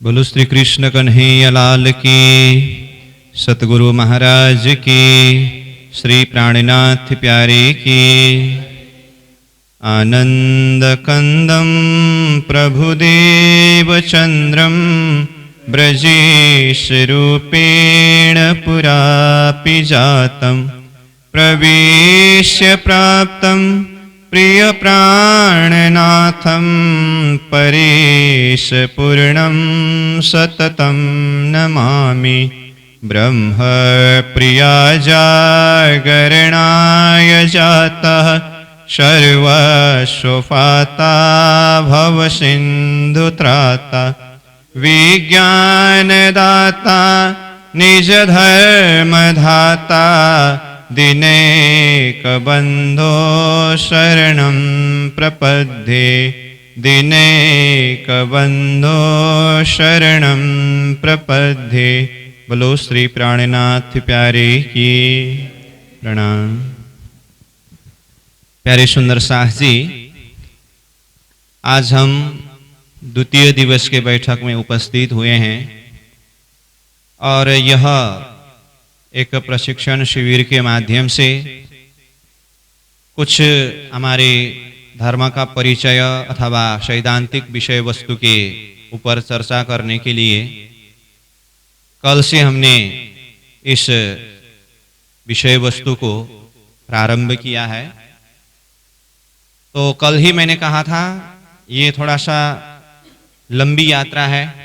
बोलो श्री कृष्ण कन्हैया लाल की, सतगुरु महाराज की, श्री प्राणनाथ प्यारे की। आनंद कंदम प्रभुदेव चंद्रम ब्रजेश रूपेण पुरापि जातम प्रवेश्य प्राप्तम प्रिय प्राणनाथम परेश पूर्णं सततं नमामि। ब्रह्म प्रिया जागरणाय जातः सर्वस्वपाता भवसिन्धुत्राता विज्ञानदाता निजधर्मधाता दिनेकबन्धो शरणं प्रपद्ये दिनेकबन्धो शरणं प्रपद्ये। बोलो श्री प्राणनाथ प्यारे की प्रणाम। प्यारे सुंदर साह जी, आज हम द्वितीय दिवस के बैठक में उपस्थित हुए हैं और यह एक प्रशिक्षण शिविर के माध्यम से कुछ हमारे धर्म का परिचय अथवा सैद्धांतिक विषय वस्तु के ऊपर चर्चा करने के लिए कल से हमने इस विषय वस्तु को प्रारंभ किया है। तो कल ही मैंने कहा था ये थोड़ा सा लंबी यात्रा है।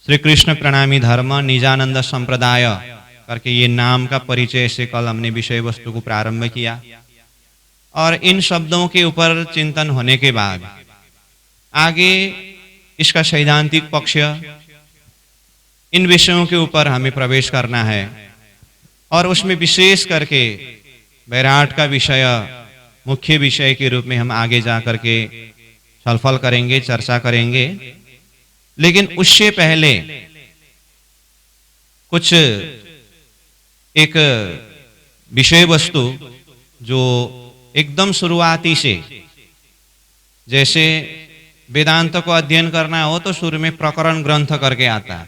श्री कृष्ण प्रणामी धर्म निजानंद संप्रदाय करके ये नाम का परिचय से कल हमने विषय वस्तु को प्रारंभ किया और इन शब्दों के ऊपर चिंतन होने के बाद आगे इसका सैद्धांतिक पक्ष, इन विषयों के ऊपर हमें प्रवेश करना है और उसमें विशेष करके वैराट का विषय मुख्य विषय के रूप में हम आगे जा करके छलफल करेंगे, चर्चा करेंगे। लेकिन उससे पहले कुछ एक विषय वस्तु जो एकदम शुरुआती से, जैसे वेदांत को अध्ययन करना हो तो शुरू में प्रकरण ग्रंथ करके आता है।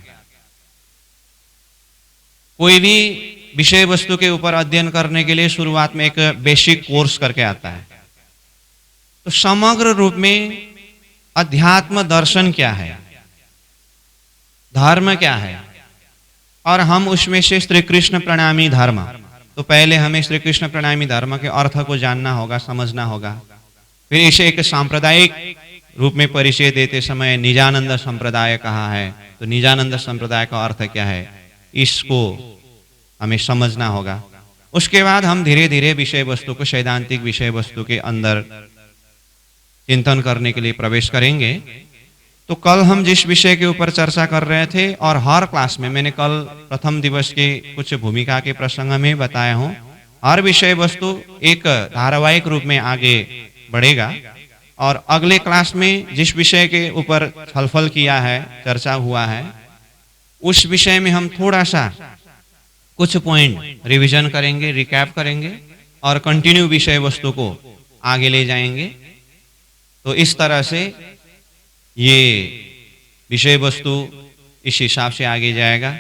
कोई भी विषय वस्तु के ऊपर अध्ययन करने के लिए शुरुआत में एक बेसिक कोर्स करके आता है। तो समग्र रूप में अध्यात्म दर्शन क्या है, धर्म क्या है, और हम उसमें से श्री कृष्ण प्रणामी धर्म, तो पहले हमें श्री कृष्ण प्रणामी धर्म के अर्थ को जानना होगा, समझना होगा। फिर इसे एक सांप्रदायिक रूप में परिचय देते समय निजानंद संप्रदाय कहा है, तो निजानंद संप्रदाय का अर्थ क्या है, इसको हमें समझना होगा। उसके बाद हम धीरे धीरे विषय वस्तु को सैद्धांतिक विषय वस्तु के अंदर चिंतन करने के लिए प्रवेश करेंगे। तो कल हम जिस विषय के ऊपर चर्चा कर रहे थे और हर क्लास में मैंने कल प्रथम दिवस के कुछ भूमिका के प्रसंग में बताया हूं, हर विषय वस्तु एक धारावाहिक रूप में आगे बढ़ेगा और अगले क्लास में जिस विषय के ऊपर छलफल किया है, चर्चा हुआ है, उस विषय में हम थोड़ा सा कुछ पॉइंट रिवीजन करेंगे, रिकैप करेंगे और कंटिन्यू विषय वस्तु को आगे ले जाएंगे। तो इस तरह से ये विषय वस्तु इस हिसाब से आगे जाएगा।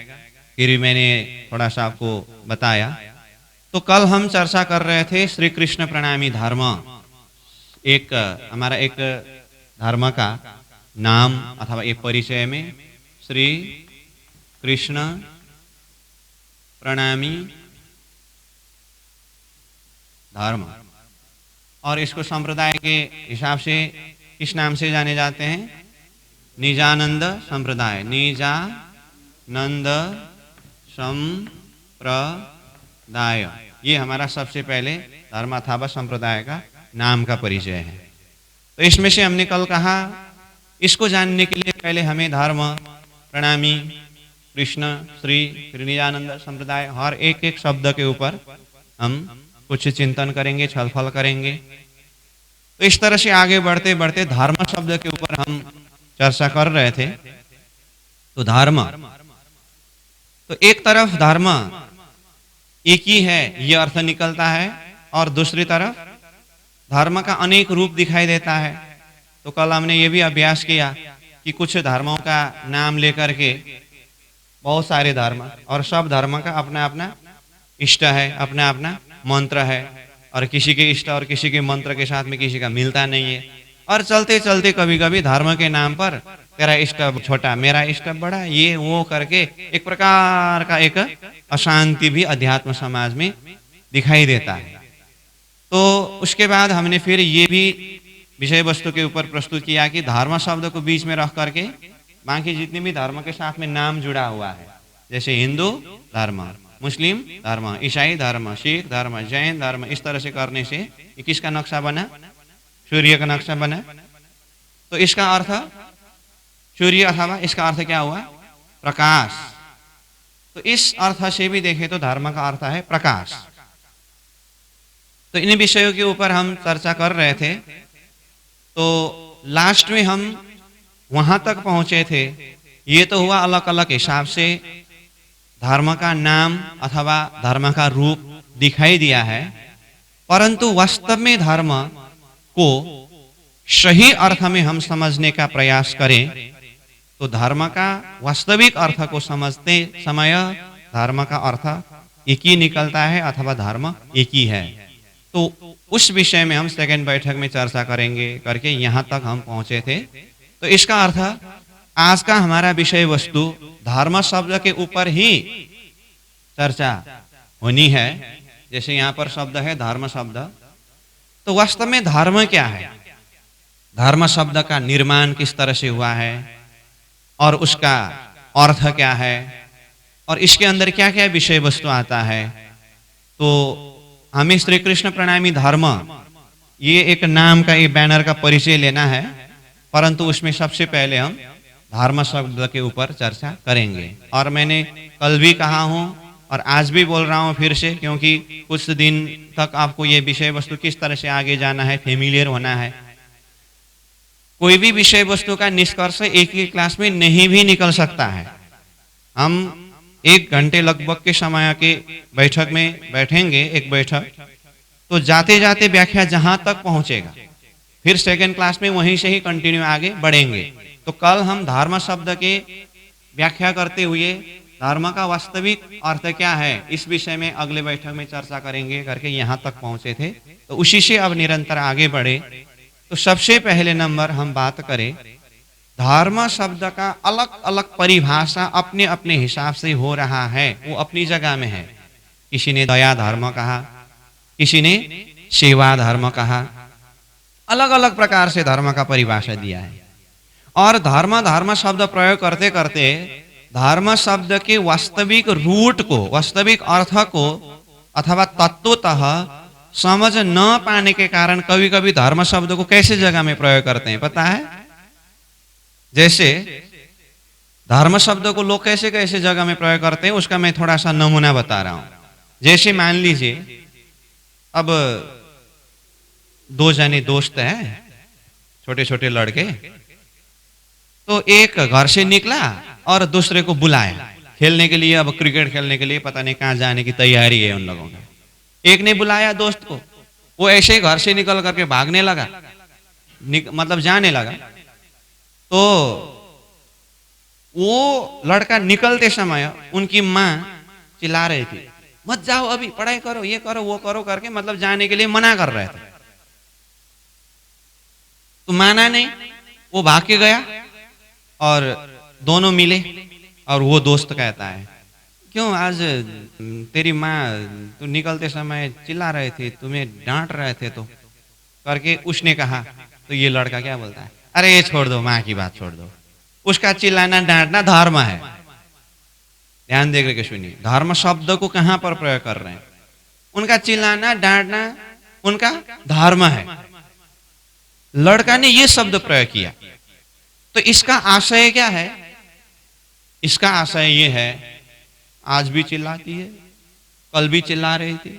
फिर मैंने थोड़ा सा आपको बताया। तो कल हम चर्चा कर रहे थे श्री कृष्ण प्रणामी धर्म, एक हमारा एक धर्म का नाम अथवा एक परिचय में श्री कृष्ण प्रणामी धर्म, और इसको संप्रदाय के हिसाब से किस नाम से जाने जाते हैं, निजानंद संप्रदाय। निजानंद संप्रदाय ये हमारा सबसे पहले धर्म अथवा संप्रदाय का नाम का परिचय है। तो इसमें से हमने कल कहा इसको जानने के लिए पहले हमें धर्म, प्रणामी, कृष्ण, श्री, निजानंद संप्रदाय, हर एक एक शब्द के ऊपर हम कुछ चिंतन करेंगे, छलफल करेंगे। तो इस तरह से आगे बढ़ते बढ़ते धर्म शब्द के ऊपर हम चर्चा कर रहे थे। तो धर्म, तो एक तरफ धर्म एक ही है ये अर्थ निकलता है और दूसरी तरफ धर्म का अनेक रूप दिखाई देता है। तो कल हमने ये भी अभ्यास किया कि कुछ धर्मों का नाम लेकर के बहुत सारे धर्म, और सब धर्म का अपना अपना इष्ट है, अपना अपना मंत्र है, और किसी के इष्ट और किसी के मंत्र के साथ में किसी का मिलता नहीं है। और चलते चलते कभी कभी धर्म के नाम पर तेरा इष्ट छोटा मेरा इष्ट बड़ा, ये वो करके एक प्रकार का एक अशांति भी अध्यात्म समाज में दिखाई देता है। तो उसके बाद हमने फिर ये भी विषय वस्तु के ऊपर प्रस्तुत किया कि धर्म शब्द को बीच में रख करके बाकी जितने भी धर्म के साथ में नाम जुड़ा हुआ है, जैसे हिंदू धर्म, मुस्लिम धर्म, ईसाई धर्म, सिख धर्म, जैन धर्म, इस तरह से करने से ये किसका नक्शा बना? सूर्य का नक्शा बना। तो इसका अर्थ सूर्य अथवा इसका अर्थ क्या हुआ? प्रकाश। तो इस अर्थ से भी देखें तो धर्म का अर्थ है प्रकाश। तो इन विषयों के ऊपर हम चर्चा कर रहे थे। तो लास्ट में हम वहां तक पहुंचे थे, ये तो हुआ अलग अलग हिसाब से धर्म का नाम अथवा धर्म का रूप दिखाई दिया है, परंतु वास्तव में धर्म को सही अर्थ में हम समझने का प्रयास करें तो धर्म का वास्तविक अर्थ को समझते समय धर्म का अर्थ एक ही निकलता है अथवा धर्म एक ही है। तो उस विषय में हम सेकंड बैठक में चर्चा करेंगे करके यहाँ तक हम पहुंचे थे। तो इसका अर्थ आज का हमारा विषय वस्तु धर्म शब्द के ऊपर ही चर्चा होनी है। जैसे यहाँ पर शब्द है धर्म शब्द, तो वास्तव में धर्म क्या है? धर्म शब्द का निर्माण किस तरह से हुआ है और उसका अर्थ क्या है और इसके अंदर क्या क्या विषय वस्तु आता है। तो हमें श्री कृष्ण प्रणामी धर्म ये एक नाम का, ये बैनर का परिचय लेना है, परंतु उसमें सबसे पहले हम धर्म शब्द के ऊपर चर्चा करेंगे। और मैंने कल भी कहा हूं और आज भी बोल रहा हूं फिर से, क्योंकि कुछ दिन तक आपको ये विषय वस्तु किस तरह से आगे जाना है, फेमिलियर होना है। कोई भी विषय वस्तु का निष्कर्ष एक ही क्लास में नहीं भी निकल सकता है। हम 1 घंटे लगभग के समय के बैठक में बैठेंगे, एक बैठक, तो जाते जाते व्याख्या जहां तक पहुंचेगा, फिर सेकंड क्लास में वहीं से ही कंटिन्यू आगे बढ़ेंगे। तो कल हम धर्म शब्द के व्याख्या करते हुए धर्म का वास्तविक अर्थ क्या है इस विषय में अगले बैठक में चर्चा करेंगे करके यहाँ तक पहुंचे थे। तो उसी से अब निरंतर आगे बढ़े। तो सबसे पहले नंबर हम बात करें, धर्म शब्द का अलग अलग परिभाषा अपने अपने हिसाब से हो रहा है, वो अपनी जगह में है। किसी ने दया धर्म कहा, किसी ने सेवा धर्म कहा, अलग अलग प्रकार से धर्म का परिभाषा दिया है। और धर्म धर्म शब्द प्रयोग करते करते धर्म शब्द के वास्तविक रूट को, वास्तविक अर्थ को अथवा तत्वतः समझ न पाने के कारण कभी कभी धर्म शब्द को कैसे जगह में प्रयोग करते हैं पता है? जैसे धर्म शब्द को लोग कैसे कैसे जगह में प्रयोग करते हैं उसका मैं थोड़ा सा नमूना बता रहा हूं। जैसे मान लीजिए अब 2 जने दोस्त हैं, छोटे छोटे लड़के, तो एक घर से निकला और दूसरे को बुलाया खेलने के लिए। अब क्रिकेट खेलने के लिए पता नहीं कहां जाने की तैयारी है उन लोगों का। एक ने बुलाया दोस्त को, वो ऐसे ही घर से निकल करके भागने लगा, मतलब जाने लगा। तो वो लड़का निकलते समय उनकी माँ चिल्ला रही थी, मत जाओ अभी, पढ़ाई करो, ये करो वो करो करके, मतलब जाने के लिए मना कर रहे थे। तो माना नहीं, वो भाग के गया और दोनों मिले। और वो दोस्त कहता है, क्यों आज तेरी माँ तू निकलते समय चिल्ला रहे थे, तुम्हें डांट रहे थे तो करके उसने कहा। तो ये लड़का क्या बोलता है, अरे ये छोड़ दो, माँ की बात छोड़ दो, उसका चिल्लाना डांटना धर्म है। ध्यान दे करके सुनिए, धर्म शब्द को कहां पर प्रयोग कर रहे हैं? उनका चिल्लाना डांटना उनका धर्म है। लड़का ने ये शब्द प्रयोग किया, तो इसका आशय क्या है? इसका आशय ये है, आज भी चिल्लाती है, कल भी चिल्ला रही थी,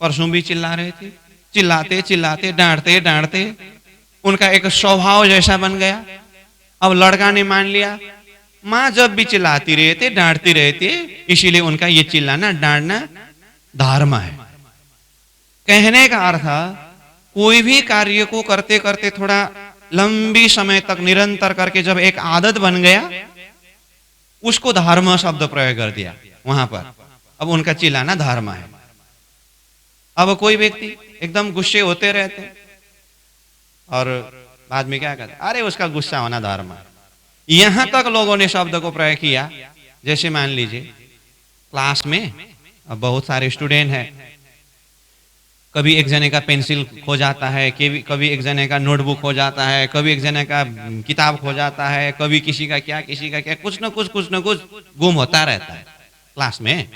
परसों भी चिल्ला रहे थे, चिल्लाते चिल्लाते डांटते डांटते उनका एक स्वभाव जैसा बन गया। अब लड़का ने मान लिया माँ जब भी चिल्लाती रहते डांटती रहती है, इसीलिए उनका ये चिल्लाना डांटना धर्म है। कहने का अर्थ कोई भी कार्य को करते करते थोड़ा लंबी समय तक निरंतर करके जब एक आदत बन गया, उसको धर्म शब्द प्रयोग कर दिया वहां पर। अब उनका चिल्लाना धर्म है। अब कोई व्यक्ति एकदम गुस्से होते रहते और बाद में क्या कहते, अरे उसका गुस्सा होना धर्म है। यहां तक लोगों ने शब्द को प्रयोग किया। जैसे मान लीजिए क्लास में अब बहुत सारे स्टूडेंट हैं, कभी एक जने का पेंसिल खो जाता है, कभी एक जने का नोटबुक खो जाता है, कभी एक जने का किताब खो जाता है, कभी किसी का क्या कुछ न कुछ गुम होता रहता है क्लास में।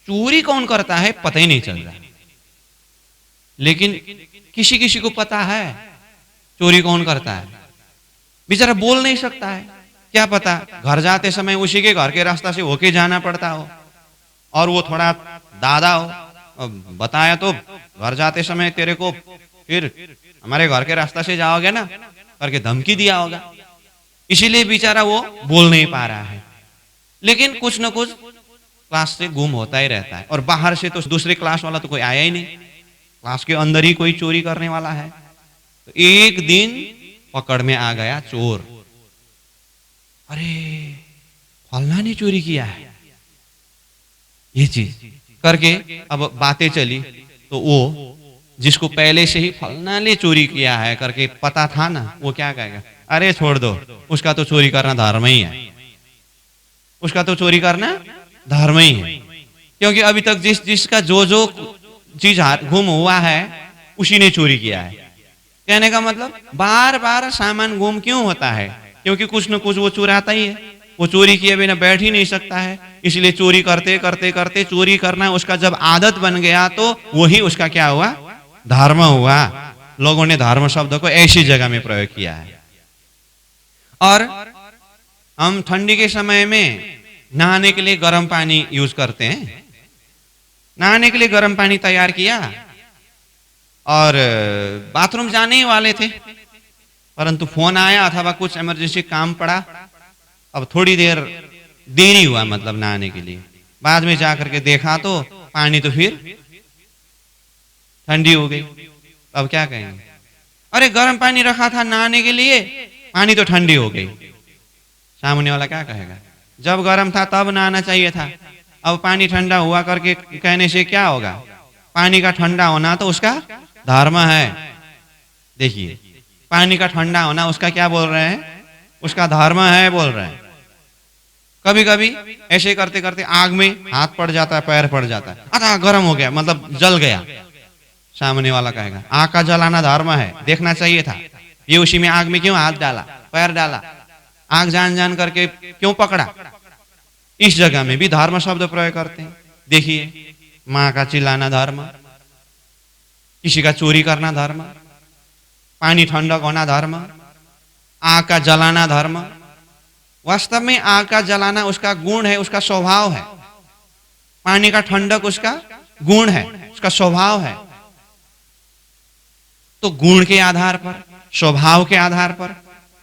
चोरी कौन करता है पता ही नहीं चल रहा, लेकिन किसी किसी को पता है चोरी कौन करता है। बेचारा बोल नहीं सकता है, क्या पता घर जाते समय उसी के घर के रास्ता से होके जाना पड़ता हो, और वो थोड़ा दादा हो, बताया तो घर जाते समय तेरे को फिर हमारे घर के रास्ता से जाओगे ना करके धमकी दिया होगा, इसीलिए बेचारा वो बोल नहीं पा रहा है। लेकिन कुछ न कुछ क्लास से गुम होता ही रहता है, और बाहर से तो दूसरे क्लास वाला तो कोई आया ही नहीं, क्लास के अंदर ही कोई चोरी करने वाला है। तो एक दिन पकड़ में आ गया चोर, अरे फलना ने चोरी किया है, ये चीज करके अब बातें चली। तो वो जिसको पहले से ही फलना ने चोरी किया है करके पता था ना, वो क्या कहेगा, अरे छोड़ दो, उसका तो चोरी करना धर्म ही है, उसका तो चोरी करना धर्म ही है। क्योंकि अभी तक जिसका जो चीज गुम हुआ है उसी ने चोरी किया है। कहने का मतलब बार बार सामान गुम क्यों होता है, क्योंकि कुछ न कुछ वो चुराता ही है, वो चोरी किए बिना बैठ ही नहीं सकता है। इसलिए चोरी करते करते करते चोरी करना उसका जब आदत बन गया तो वही उसका क्या हुआ, धर्म हुआ। लोगों ने धर्म शब्द को ऐसी जगह में प्रयोग किया है। और हम ठंडी के समय में नहाने के लिए गर्म पानी यूज करते हैं। नहाने के लिए गर्म पानी तैयार किया और बाथरूम जाने ही वाले थे, परंतु फोन आया अथवा कुछ इमरजेंसी काम पड़ा। अब थोड़ी देर देरी हुआ मतलब नहाने के लिए, बाद में जाकर के देखा तो पानी तो फिर ठंडी हो गई। अब क्या कहेंगे, अरे गर्म पानी रखा था नहाने के लिए, पानी तो ठंडी हो गई। सामने वाला क्या कहेगा, जब गर्म था तब नहाना चाहिए था, अब पानी ठंडा हुआ करके कहने से क्या होगा। पानी का ठंडा होना तो उसका धर्म है। देखिए पानी का ठंडा होना उसका क्या बोल रहे हैं, उसका धर्म है बोल रहे हैं। कभी कभी ऐसे करते करते आग में हाथ पड़ जाता है, पैर पड़ जाता है, अच्छा गर्म हो गया मतलब जल गया। सामने वाला कहेगा आग का जलाना धर्म है, देखना चाहिए था, ये उसी में आग में क्यों हाथ डाला, पैर डाला, आग जान जान करके क्यों पकड़ा। इस जगह में भी धर्म शब्द प्रयोग करते हैं। देखिए माँ का चिल्लाना धर्म, किसी का चोरी करना धर्म, पानी ठंडक होना धर्म, आग का जलाना धर्म। वास्तव में आग का जलाना उसका गुण है, उसका स्वभाव है। पानी का ठंडक उसका गुण है, उसका स्वभाव है। तो गुण के आधार पर, स्वभाव के आधार पर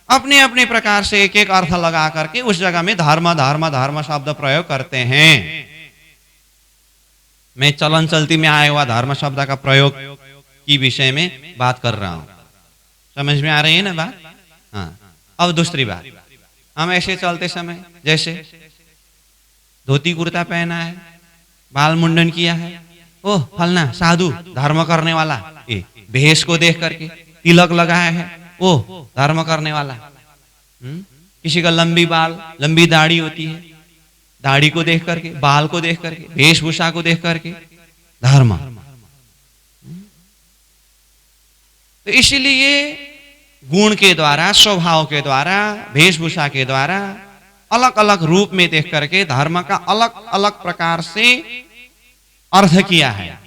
अपने अपने प्रकार से एक एक अर्थ लगा करके उस जगह में धर्म धर्म धर्म शब्द प्रयोग करते हैं। मैं चलन चलती में आया हुआ धर्म शब्द का प्रयोग की विषय में बात कर रहा हूं। समझ में आ रही है ना बात। हाँ, अब दूसरी बात, हम ऐसे चलते समय जैसे धोती कुर्ता पहना है, बाल मुंडन किया है, ओह फलना साधु धर्म करने वाला, भेष को देख करके तिलक लगाया है, ओह धर्म करने वाला। किसी का लंबी बाल लंबी दाढ़ी होती है, दाढ़ी को देख करके, बाल को देख करके, वेशभूषा को देख करके धर्म। तो इसीलिए गुण के द्वारा, स्वभाव के द्वारा, वेशभूषा के द्वारा अलग अलग रूप में देख करके धर्म का अलग अलग प्रकार से अर्थ किया है।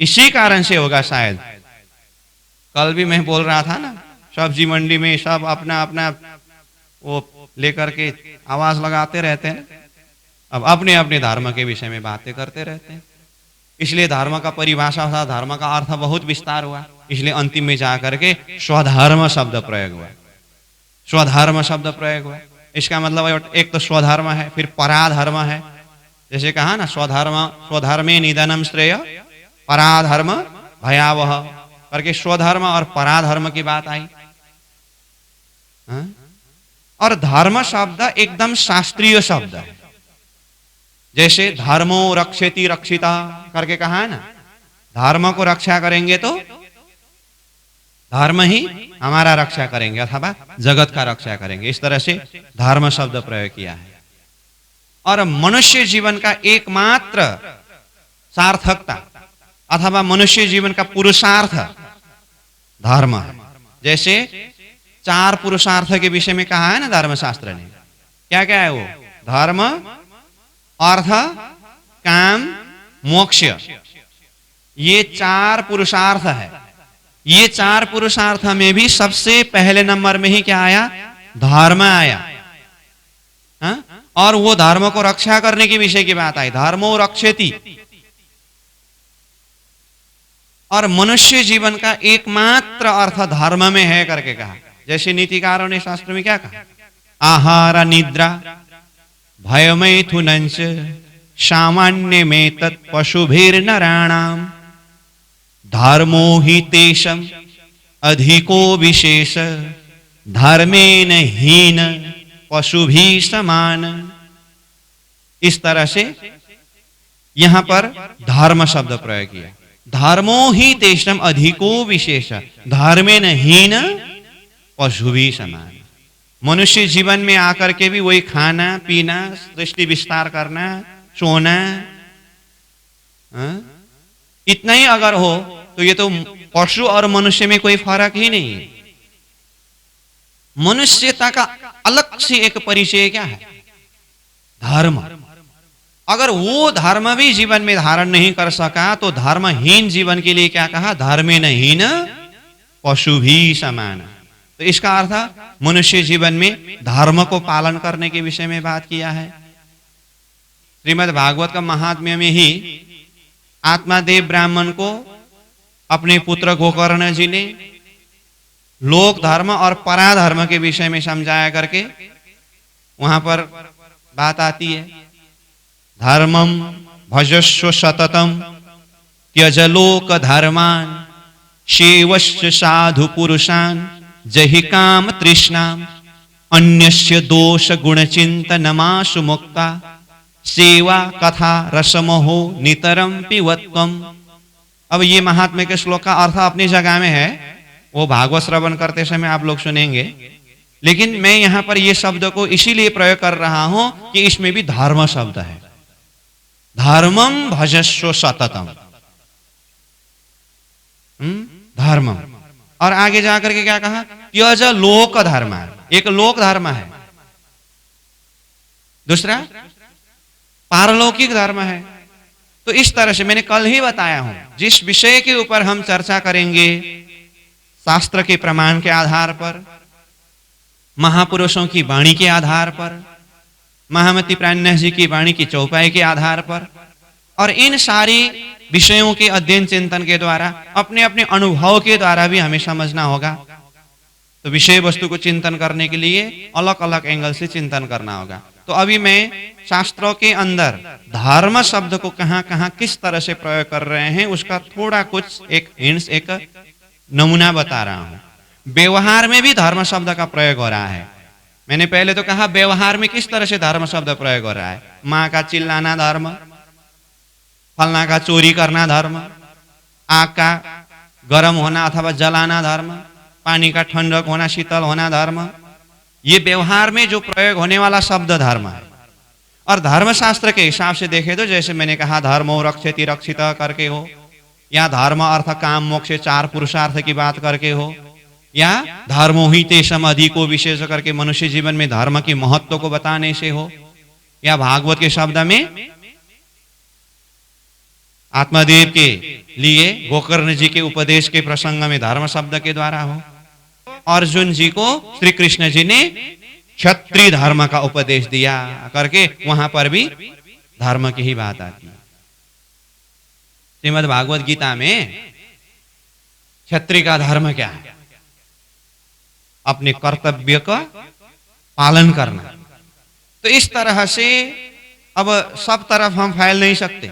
इसी कारण से होगा शायद, कल भी मैं बोल रहा था ना, सब्जी मंडी में सब अपना अपना वो लेकर के आवाज लगाते रहते हैं, अब अपने अपने धर्म के विषय में बातें करते रहते हैं। इसलिए धर्म का परिभाषा, धर्म का अर्थ बहुत विस्तार हुआ। इसलिए अंतिम में जाकर के स्वधर्म शब्द प्रयोग हुआ, स्वधर्म शब्द प्रयोग हुआ। इसका मतलब एक तो स्वधर्म है, फिर पराधर्म है। जैसे कहा ना, स्वधर्मे निधनम श्रेय, पराधर्म भयावह। करके स्वधर्म और पराधर्म की बात आई। हाँ? और धर्म शब्द एकदम शास्त्रीय शब्द है। जैसे धर्मो रक्षेति रक्षिता करके कहा है ना, धर्म को रक्षा करेंगे तो धर्म ही हमारा रक्षा करेंगे अथवा जगत का रक्षा करेंगे, इस तरह से धर्म शब्द प्रयोग किया है। और मनुष्य जीवन का एकमात्र सार्थकता अथवा मनुष्य जीवन का पुरुषार्थ धर्म है। जैसे 4 पुरुषार्थ के विषय में कहा है ना धर्मशास्त्र ने, क्या क्या है वो? धर्म, अर्थ, काम, मोक्ष, ये 4 पुरुषार्थ है। ये 4 पुरुषार्थ में भी सबसे पहले नंबर में ही क्या आया? धर्म आया। हा? और वो धर्म को रक्षा करने के विषय की बात आई, धर्मो रक्षेति। और मनुष्य जीवन का एकमात्र अर्थ धर्म में है करके कहा। जैसे नीतिकारों ने शास्त्र में क्या कहा? आहार निद्रा भयमैथुनंच सामान्य में तत्पशुभिर्नराणाम धर्मो हि तेषम अधिको विशेष धर्मेन हीन पशुभि समान। इस तरह से यहां पर धर्म शब्द प्रयोग किया। धर्मो ही तेषम अधिको विशेष धर्मेन हीन पशुभि समान। मनुष्य जीवन में आकर के भी वही खाना पीना, सृष्टि विस्तार करना, सोना, इतना ही अगर हो तो ये तो पशु और मनुष्य में कोई फर्क ही नहीं है। मनुष्यता का अलग से एक परिचय क्या है? धर्म। अगर वो धर्म भी जीवन में धारण नहीं कर सका तो धर्महीन जीवन के लिए क्या कहा? धर्मेन हीन पशु भी समान। तो इसका अर्थ मनुष्य जीवन में धर्म को पालन करने के विषय में बात किया है। श्रीमद् भागवत का महात्म्य में ही आत्मादेव ब्राह्मण को अपने पुत्र गोकर्ण जी ने लोक धर्म और पराधर्म के विषय में समझाया करके वहां पर बात आती है, धर्मम भजस्व सततम त्यज लोक धर्मान सेवश्च साधु पुरुषान जहि काम तृष्णाम अन्यस्य दोष गुण चिंतनमाशु मुक्ता सेवा कथा रसमोहो नितरम पिवत्वम। अब ये महात्म्य के श्लोक का अर्थ अपनी जगह में है, वो भागवत श्रवण करते समय आप लोग सुनेंगे, लेकिन मैं यहां पर ये शब्द को इसीलिए प्रयोग कर रहा हूं कि इसमें भी धर्म शब्द है। धर्मम भजस्व सततम, धर्म। और आगे जाकर के क्या कहा? त्यज लोक धर्म। एक लोक धर्म है, दूसरा पारलौकिक धर्म है। तो इस तरह से मैंने कल ही बताया हूं, जिस विषय के ऊपर हम चर्चा करेंगे शास्त्र के प्रमाण के आधार पर, महापुरुषों की वाणी के आधार पर, महामती प्राणनाथ जी की वाणी की चौपाई के आधार पर, और इन सारी विषयों के अध्ययन चिंतन के द्वारा अपने अपने अनुभव के द्वारा भी हमें समझना होगा। तो विषय वस्तु को चिंतन करने के लिए अलग अलग एंगल से चिंतन करना होगा। तो अभी मैं शास्त्रों के अंदर धर्म शब्द को कहां कहां किस तरह से प्रयोग कर रहे हैं उसका थोड़ा कुछ एक हिंट्स, एक नमूना बता रहा हूं। व्यवहार में भी धर्म शब्द का प्रयोग हो रहा है। मैंने पहले तो कहा व्यवहार में किस तरह से धर्म शब्द प्रयोग हो रहा है। माँ का चिल्लाना धर्म, फलना का चोरी करना धर्म, आग का गर्म होना अथवा जलाना धर्म, पानी का ठंडक होना शीतल होना धर्म। ये व्यवहार में जो प्रयोग होने वाला शब्द धर्म है। और धर्मशास्त्र के हिसाब से देखे तो जैसे मैंने कहा धर्मो रक्षेति रक्षिता करके हो, या धर्म अर्थ काम मोक्ष 4 पुरुषार्थ की बात करके हो, या धर्मो ही तेषम अधिको विशेष करके मनुष्य जीवन में धर्म के महत्व को बताने से हो, या भागवत के शब्द में आत्मादेव के लिए गोकर्ण जी के उपदेश के प्रसंग में धर्म शब्द के द्वारा हो, अर्जुन जी को श्री कृष्ण जी ने क्षत्रिय धर्म का उपदेश दिया करके वहां पर भी धर्म की ही बात आती है। श्रीमद् भागवत गीता में क्षत्रिय का धर्म क्या है? अपने कर्तव्य का पालन करना। तो इस तरह से अब सब तरफ हम फैल नहीं सकते।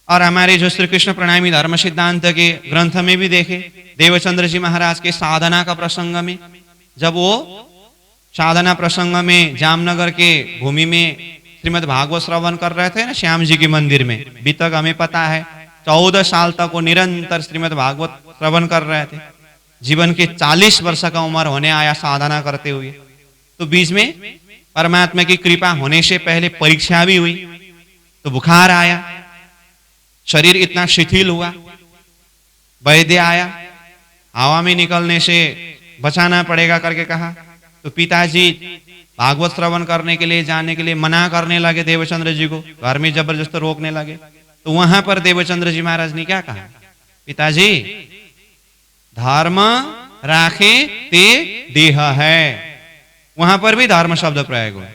और हमारे जो श्री कृष्ण प्रणामी धर्म सिद्धांत के ग्रंथ में भी देखे, देवचंद्र जी महाराज के साधना का प्रसंग में, जब वो साधना प्रसंग में जामनगर के भूमि में श्रीमद् भागवत श्रवण कर रहे थे ना, श्याम जी के मंदिर में, अभी तक हमें पता है 14 साल तक वो निरंतर श्रीमद् भागवत श्रवण कर रहे थे। जीवन के 40 वर्ष का उम्र होने आया साधना करते हुए, तो बीच में परमात्मा की कृपा होने से पहले परीक्षा भी हुई, तो बुखार आया, शरीर इतना शिथिल हुआ, वैद्य आया, हवा में निकलने से बचाना पड़ेगा करके कहा, तो पिताजी भागवत श्रवण करने के लिए जाने के लिए मना करने लगे देवचंद्र जी को, घर में जबरदस्त रोकने लगे। तो वहां पर देवचंद्र जी महाराज ने क्या कहा, पिताजी धर्म राखे ते देह है, वहां पर भी धर्म शब्द प्रयोग हुआ।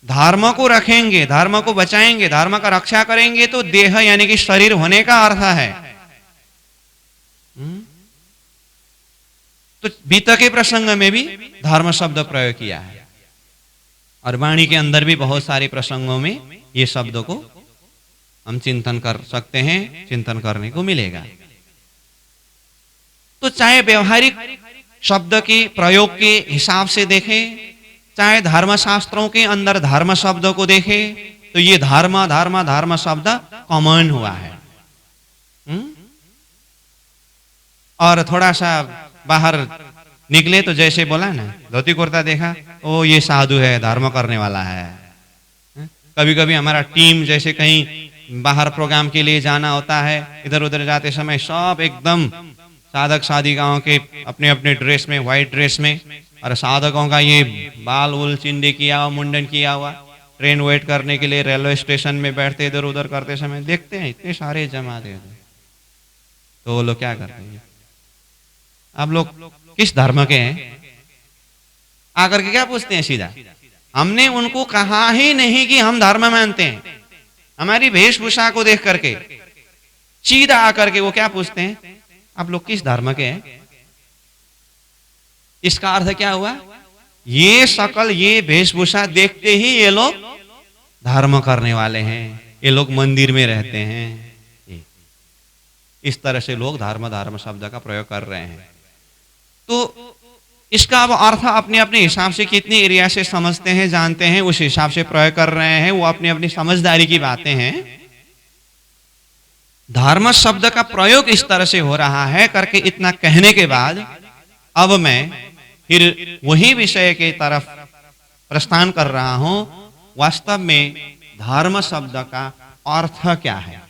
धर्म को रखेंगे, धर्म को बचाएंगे, धर्म का रक्षा करेंगे तो देह यानी कि शरीर होने का अर्थ है। तो बीता के प्रसंग में भी धर्म शब्द प्रयोग किया है, और वाणी के अंदर भी बहुत सारे प्रसंगों में ये शब्दों को हम चिंतन कर सकते हैं, चिंतन करने को मिलेगा। तो चाहे व्यवहारिक शब्द के प्रयोग के हिसाब से देखें, चाहे धर्मशास्त्रों के अंदर धर्म शब्द को देखें, तो ये धर्म धर्म धर्म शब्द कॉमन हुआ है। और थोड़ा सा बाहर निकले तो जैसे बोला ना, धोती कुर्ता देखा, ओ ये साधु है, धर्म करने वाला है। कभी कभी हमारा टीम जैसे कहीं बाहर प्रोग्राम के लिए जाना होता है, इधर उधर जाते समय सब एकदम साधक साधिकाओं के अपने अपने ड्रेस में, व्हाइट ड्रेस में, और साधकों का ये बाल उल चिंडी किया हुआ, मुंडन किया हुआ, ट्रेन वेट करने के लिए रेलवे स्टेशन में बैठते इधर उधर करते समय देखते हैं इतने सारे जमा दे, तो वो लोग क्या करते हैं, आप लोग किस धर्म के हैं, आकर के क्या पूछते हैं सीधा। हमने उनको कहा ही नहीं कि हम धर्म मानते हैं, हमारी वेशभूषा को देख करके सीधा आकर के वो क्या पूछते हैं, आप लोग किस धर्म के हैं। इसका अर्थ क्या हुआ, ये शकल ये वेशभूषा देखते ही ये लोग धर्म करने वाले हैं, ये लोग मंदिर में रहते हैं। इस तरह से लोग धर्म धर्म शब्द का प्रयोग कर रहे हैं। तो इसका अब अर्थ अपने अपने हिसाब से कितनी एरिया से समझते हैं, जानते हैं, उस हिसाब से प्रयोग कर रहे हैं, वो अपनी अपनी समझदारी की बातें हैं। धर्म शब्द का प्रयोग इस तरह से हो रहा है करके इतना कहने के बाद अब मैं फिर वही विषय के तरफ प्रस्थान कर रहा हूं। वास्तव में धर्म शब्द का अर्थ क्या है,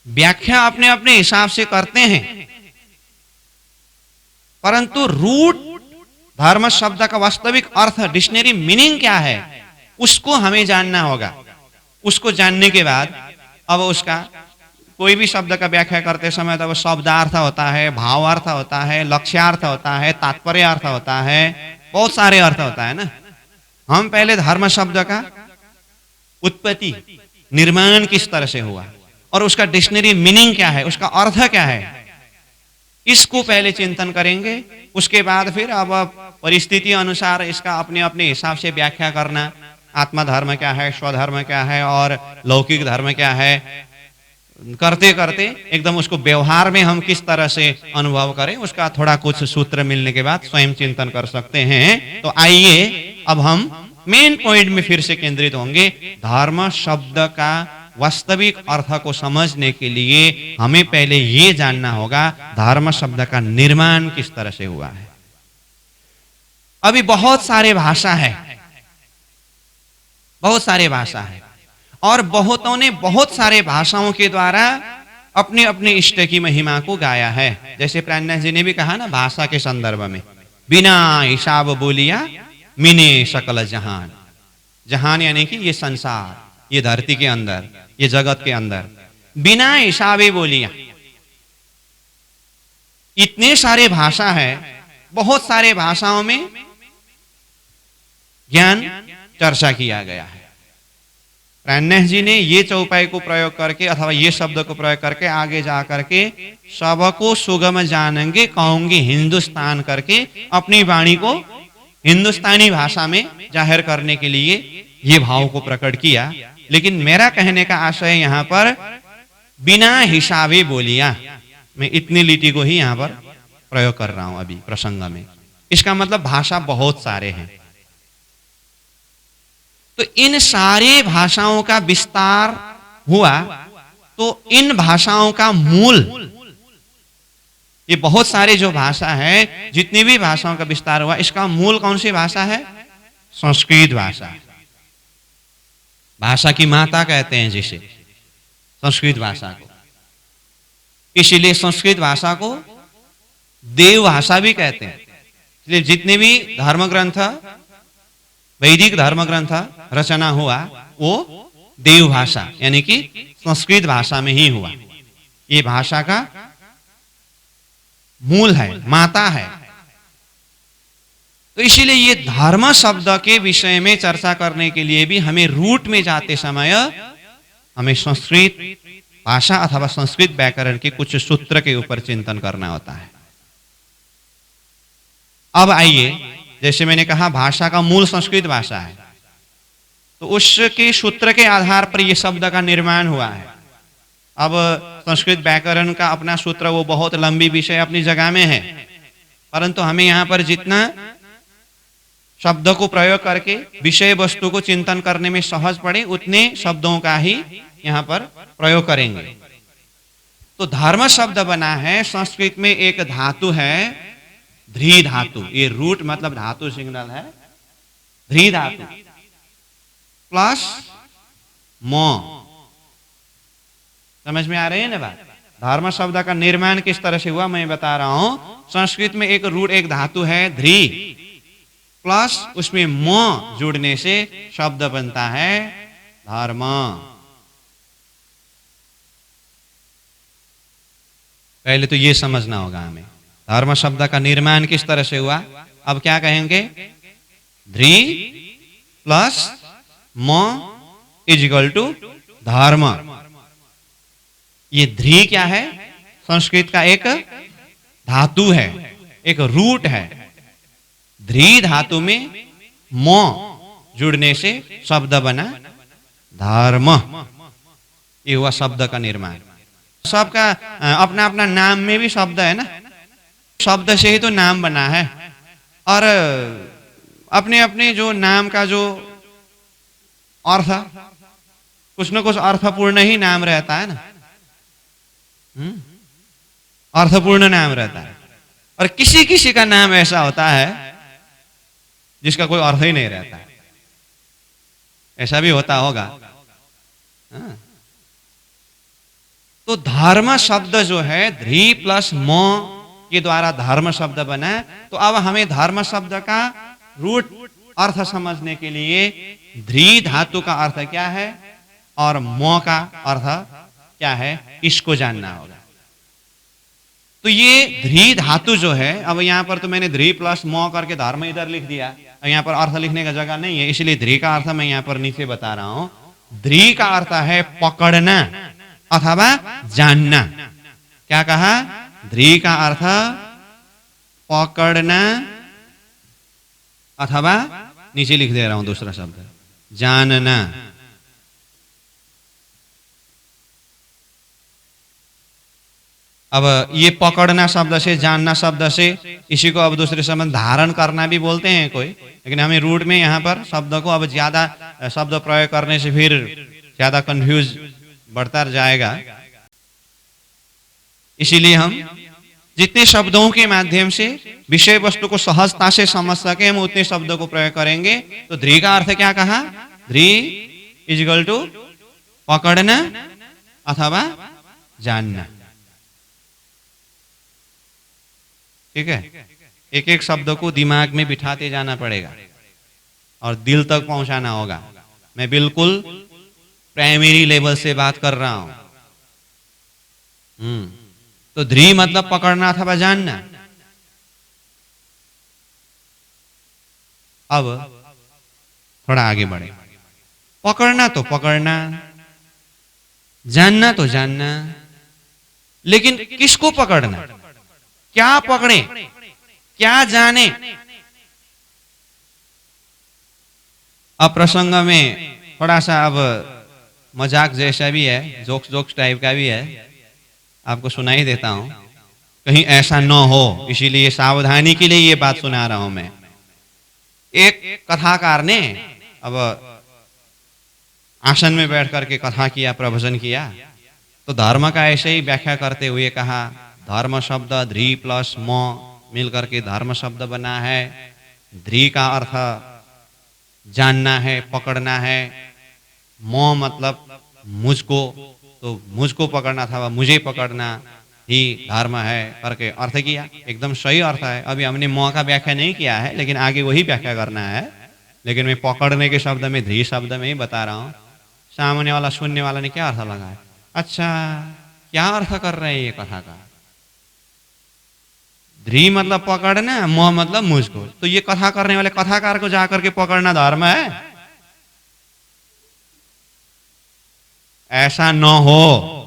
व्याख्या अपने अपने हिसाब से करते हैं, परंतु रूट धर्म शब्द का वास्तविक अर्थ, डिक्शनरी मीनिंग क्या है, उसको हमें जानना होगा। उसको जानने के बाद अब उसका कोई भी शब्द का व्याख्या करते समय तो शब्दार्थ होता है, भावार्थ होता है, लक्ष्यार्थ होता है, तात्पर्य अर्थ होता है, बहुत सारे अर्थ होता है ना। हम पहले धर्म शब्द का उत्पत्ति निर्माण किस तरह से हुआ और उसका डिक्शनरी मीनिंग क्या है, उसका अर्थ क्या है, इसको पहले चिंतन करेंगे। उसके बाद फिर अब परिस्थिति अनुसार इसका अपने अपने हिसाब से व्याख्या करना, आत्मा धर्म क्या है, स्वधर्म क्या है और लौकिक धर्म क्या है, करते करते एकदम उसको व्यवहार में हम किस तरह से अनुभव करें, उसका थोड़ा कुछ सूत्र मिलने के बाद स्वयं चिंतन कर सकते हैं। तो आइए अब हम मेन पॉइंट में फिर से केंद्रित होंगे। धर्म शब्द का वास्तविक अर्थ को समझने के लिए हमें पहले ये जानना होगा धर्म शब्द का निर्माण किस तरह से हुआ है। अभी बहुत सारे भाषा है, बहुत सारे भाषा है, और बहुतों ने बहुत सारे भाषाओं के द्वारा अपने अपने इष्ट की महिमा को गाया है। जैसे प्राणनाथ जी ने भी कहा ना भाषा के संदर्भ में, बिना हिसाब बोलिया मिने सकल जहान। जहान यानी कि ये संसार, ये धरती के अंदर, ये जगत के अंदर बिना हिसाबे बोलिया। इतने सारे भाषा है, बहुत सारे भाषाओं में ज्ञान चर्चा किया गया है। प्राणनाथ जी ने ये चौपाई को प्रयोग करके अथवा ये शब्द को प्रयोग करके आगे जा करके सबको सुगम जानेंगे कहूंगी हिंदुस्तान करके अपनी वाणी को हिंदुस्तानी भाषा में जाहिर करने के लिए ये भाव को प्रकट किया। लेकिन मेरा कहने का आशय यहां पर बिना हिसाबे बोलिया, मैं इतनी लिटि को ही यहां पर प्रयोग कर रहा हूं अभी प्रसंग में। इसका मतलब भाषा बहुत सारे हैं, तो इन सारे भाषाओं का विस्तार हुआ, तो इन भाषाओं का मूल, ये बहुत सारे जो भाषा है, जितनी भी भाषाओं का विस्तार हुआ, इसका मूल कौन सी भाषा है? संस्कृत भाषा। भाषा की माता कहते हैं जिसे, संस्कृत भाषा को। इसीलिए संस्कृत भाषा को देव भाषा भी कहते हैं। इसलिए जितने भी धर्म ग्रंथ, वैदिक धर्म ग्रंथ रचना हुआ, वो देव भाषा यानी कि संस्कृत भाषा में ही हुआ। ये भाषा का मूल है, माता है। तो इसीलिए ये धर्म शब्द के विषय में चर्चा करने के लिए भी हमें रूट में जाते समय हमें संस्कृत भाषा अथवा संस्कृत व्याकरण के कुछ सूत्र के ऊपर चिंतन करना होता है। अब आइए, जैसे मैंने कहा भाषा का मूल संस्कृत भाषा है, तो उसके सूत्र के आधार पर यह शब्द का निर्माण हुआ है। अब संस्कृत व्याकरण का अपना सूत्र, वो बहुत लंबी विषय अपनी जगह में है, परंतु हमें यहां पर जितना शब्दों को प्रयोग करके विषय वस्तु को चिंतन करने में सहज पड़े, उतने शब्दों का ही यहां पर प्रयोग करेंगे। तो धर्म शब्द बना है, संस्कृत में एक धातु है ध्री धातु। ये रूट मतलब धातु सिग्नल है, ध्री धातु प्लस म। समझ में आ रही है ना बात? धर्म शब्द का निर्माण किस तरह से हुआ मैं बता रहा हूं। संस्कृत में एक रूट, एक धातु है ध्री, प्लस उसमें म जुड़ने से शब्द बनता है धर्म। पहले तो ये समझना होगा हमें, धर्म शब्द का निर्माण किस तरह से हुआ। अब क्या कहेंगे? ध्री प्लस म इज इक्वल टू धर्म। ये ध्री क्या है? संस्कृत का एक धातु है, एक रूट है। ध्री धातु में म जुड़ने से शब्द बना धर्म। ये हुआ शब्द का निर्माण। सबका अपना अपना नाम में भी शब्द है ना, शब्द से ही तो नाम बना है, और अपने अपने जो नाम का जो अर्थ, कुछ न कुछ अर्थपूर्ण ही नाम रहता है ना, अर्थपूर्ण नाम रहता है। और किसी किसी का नाम ऐसा होता है जिसका कोई अर्थ ही नहीं रहता है, ऐसा भी होता होगा। तो धर्म शब्द जो है ध्री प्लस म के द्वारा धर्म शब्द बना। तो अब हमें धर्म शब्द का रूट अर्थ समझने के लिए ध्री धातु का अर्थ क्या है और म का अर्थ क्या है, इसको जानना होगा। तो ये ध्री धातु जो है, अब यहां पर तो मैंने ध्री प्लस म करके धर्म इधर लिख दिया, यहां पर अर्थ लिखने का जगह नहीं है, इसलिए ध्री का अर्थ मैं यहां पर नीचे बता रहा हूं। ध्री का अर्थ है पकड़ना अथवा जानना। क्या कहा? ध्री का अर्थ पकड़ना अथवा नीचे लिख दे रहा हूं दूसरा शब्द जानना। अब ये पकड़ना शब्द से, जानना शब्द से, इसी को अब दूसरे शब्द धारण करना भी बोलते हैं कोई, लेकिन हमें रूट में यहाँ पर शब्द को अब ज्यादा शब्द प्रयोग करने से फिर ज्यादा कंफ्यूज बढ़ता जाएगा। इसीलिए हम जितने शब्दों के माध्यम से विषय वस्तु को सहजता से समझ सके, हम उतने शब्दों को प्रयोग करेंगे। तो ध्री का अर्थ क्या कहा? ध्री इज इक्वल टू पकड़ना अथवा जानना। ठीक है, एक एक शब्द को दिमाग में बिठाते जाना पड़ेगा और दिल तक पहुंचाना होगा। मैं बिल्कुल प्राइमरी लेवल से बात कर रहा हूं। तो ध्री मतलब पकड़ना अथवा जानना। अब थोड़ा आगे बढ़े। पकड़ना तो पकड़ना, जानना तो जानना, लेकिन किसको पकड़ना, क्या पकड़े, क्या जाने। अब प्रसंग में थोड़ा सा अब मजाक जैसा भी है, जोक्स जोक्स टाइप का भी है, आपको सुनाई देता हूं, कहीं ऐसा न हो, इसीलिए सावधानी के लिए ये बात सुना रहा हूं मैं। एक कथाकार ने अब आसन में बैठ करके कथा किया, प्रवचन किया, तो धर्म का ऐसे ही व्याख्या करते हुए कहा, धर्म शब्द ध्री प्लस म मिलकर के धर्म शब्द बना है। ध्री का अर्थ जानना है, पकड़ना है। म मतलब मुझको, तो मुझको पकड़ना था, मुझे पकड़ना ही धर्म है करके अर्थ किया। एकदम सही अर्थ है। अभी हमने म का व्याख्या नहीं किया है, लेकिन आगे वही व्याख्या करना है। लेकिन मैं पकड़ने के शब्द में, ध्री शब्द में ही बता रहा हूं। सामने वाला, सुनने वाला ने क्या अर्थ लगाया, अच्छा क्या अर्थ कर रहे हैं ये कथा का? ध्री मतलब पकड़ना, म मतलब मुझको। तो ये कथा करने वाले कथाकार को जाकर के पकड़ना धर्म है? ऐसा न हो।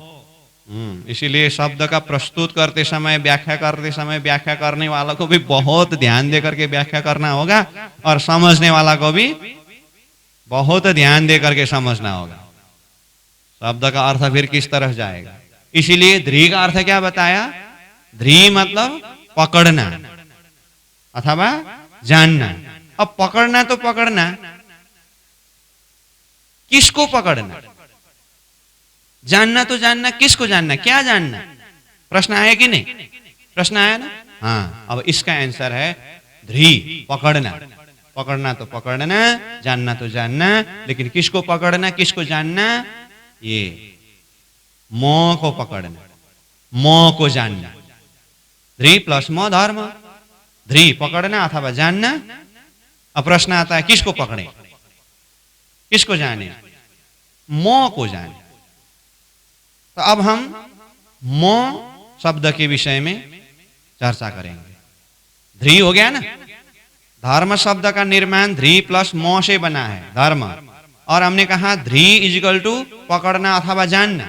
इसीलिए शब्द का प्रस्तुत करते समय, व्याख्या करते समय, व्याख्या करने वाला को भी बहुत ध्यान देकर के व्याख्या करना होगा, और समझने वाला को भी बहुत ध्यान देकर के समझना होगा। शब्द का अर्थ फिर किस तरह जाएगा। इसीलिए ध्री का अर्थ क्या बताया? ध्री मतलब पकड़ना अथवा जानना। अब पकड़ना तो पकड़ना, किसको पकड़ना? जानना तो जानना, किसको जानना, क्या जानना? प्रश्न आया कि नहीं? प्रश्न आया ना? हाँ। अब इसका आंसर है ध्री, पकड़ना। पकड़ना तो पकड़ना, जानना तो जानना, लेकिन किसको पकड़ना, किसको जानना? ये म को पकड़ना, म को जानना। ध्री प्लस म धर्म। ध्री पकड़ना अथवा जानना। अब प्रश्न आता है किसको पकड़े, किसको जाने? म को जाने। तो अब हम म शब्द के विषय में चर्चा करेंगे। ध्री हो गया ना? धर्म शब्द का निर्माण ध्री प्लस म से बना है, धर्म। और हमने कहा ध्री इजिकल टू पकड़ना अथवा जानना।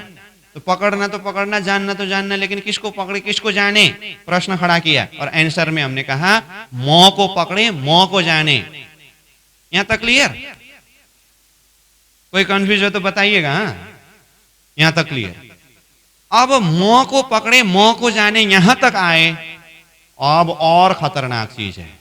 तो पकड़ना तो पकड़ना, जानना तो जानना, लेकिन किसको पकड़े, किसको जाने? प्रश्न खड़ा किया, और आंसर में हमने कहा म को पकड़े, म को जाने। यहां तक क्लियर? कोई कंफ्यूज हो तो बताइएगा। यहां तक क्लियर? अब म को पकड़े, म को जाने, यहां तक आए, अब और खतरनाक चीज है।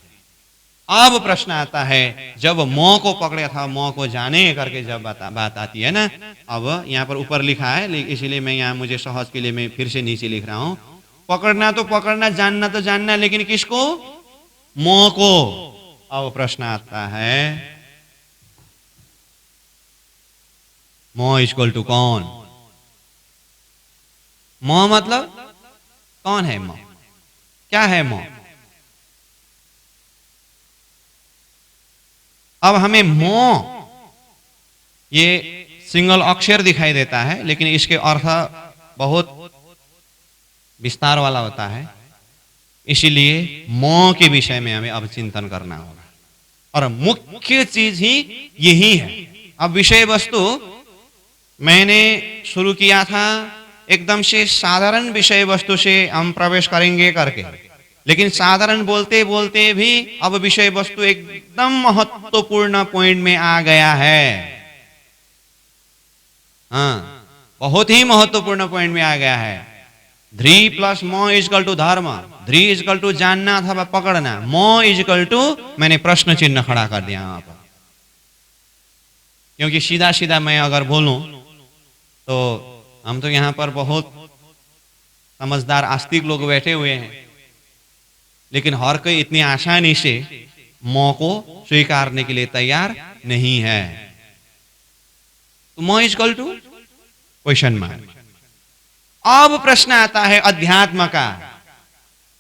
अब प्रश्न आता है, जब म को पकड़े अथवा म को जाने करके जब बात आती है ना, अब यहाँ पर ऊपर लिखा है, इसीलिए मैं यहाँ, मुझे सहज के लिए मैं फिर से नीचे लिख रहा हूं। पकड़ना तो पकड़ना, जानना तो जानना, लेकिन किसको? म को। अब प्रश्न आता है, म इक्वल टू कौन? म मतलब कौन है? म क्या है? म अब हमें म ये सिंगल अक्षर दिखाई देता है, लेकिन इसके अर्थ बहुत विस्तार वाला होता है। इसीलिए म के विषय में हमें अब चिंतन करना होगा, और मुख्य चीज ही यही है। अब विषय वस्तु मैंने शुरू किया था एकदम से साधारण विषय वस्तु से हम प्रवेश करेंगे करके, लेकिन साधारण बोलते बोलते भी अब विषय वस्तु एकदम महत्वपूर्ण पॉइंट में आ गया है। हाँ, बहुत ही महत्वपूर्ण पॉइंट में आ गया है। ध्री प्लस म इजकल टू धर्म। ध्री इजकल टू जानना अथवा पकड़ना, म इजकल टू, मैंने प्रश्न चिन्ह खड़ा कर दिया वहां पर। क्योंकि सीधा सीधा मैं अगर बोलूं तो हम तो यहां पर बहुत समझदार आस्तिक लोग बैठे हुए हैं, लेकिन हर कोई इतनी आसानी से म को स्वीकारने के लिए तैयार नहीं है। तो म इजकल टू क्वेश्चन मार्क। अब प्रश्न आता है अध्यात्म का।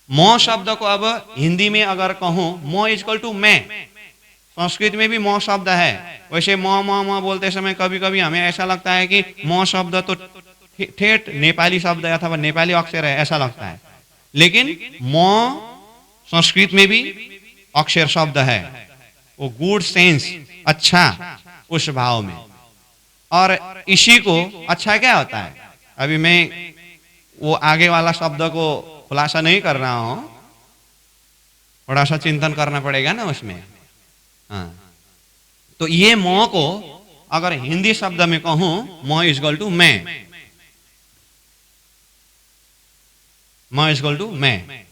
म शब्द को अब हिंदी में अगर कहूं, म इजकल टू मैं, संस्कृत में भी म शब्द है। वैसे म बोलते समय कभी कभी हमें ऐसा लगता है कि म शब्द तो ठेठ नेपाली शब्द है अथवा नेपाली अक्षर है, ऐसा लगता है। लेकिन म संस्कृत में भी अक्षर शब्द है, वो गुड सेंस, अच्छा, उस भाव में। और इसी को अच्छा क्या होता है, अभी मैं वो आगे वाला शब्द को खुलासा नहीं कर रहा हूं, थोड़ा सा चिंतन करना पड़ेगा ना उसमें। हाँ, तो ये म को अगर हिंदी शब्द में कहूं म इज इक्वल टू मैं, म इज इक्वल टू मैं,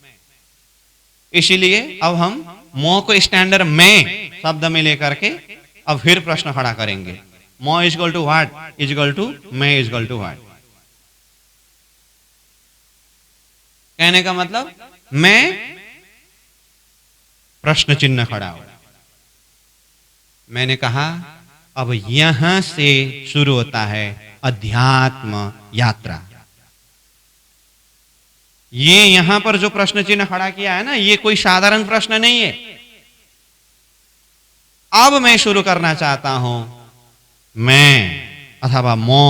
इसीलिए अब हम म को स्टैंडर्ड मैं शब्द में लेकर के अब फिर प्रश्न खड़ा करेंगे। म is equal to what, is equal to मैं इज इक्वल टू व्हाट। कहने का मतलब मैं प्रश्न चिन्ह खड़ा हो। मैंने कहा अब यहां से शुरू होता है अध्यात्म यात्रा। ये यहां पर जो प्रश्न चिन्ह खड़ा किया है ना, ये कोई साधारण प्रश्न नहीं है। अब मैं शुरू करना चाहता हूं मैं अथवा मो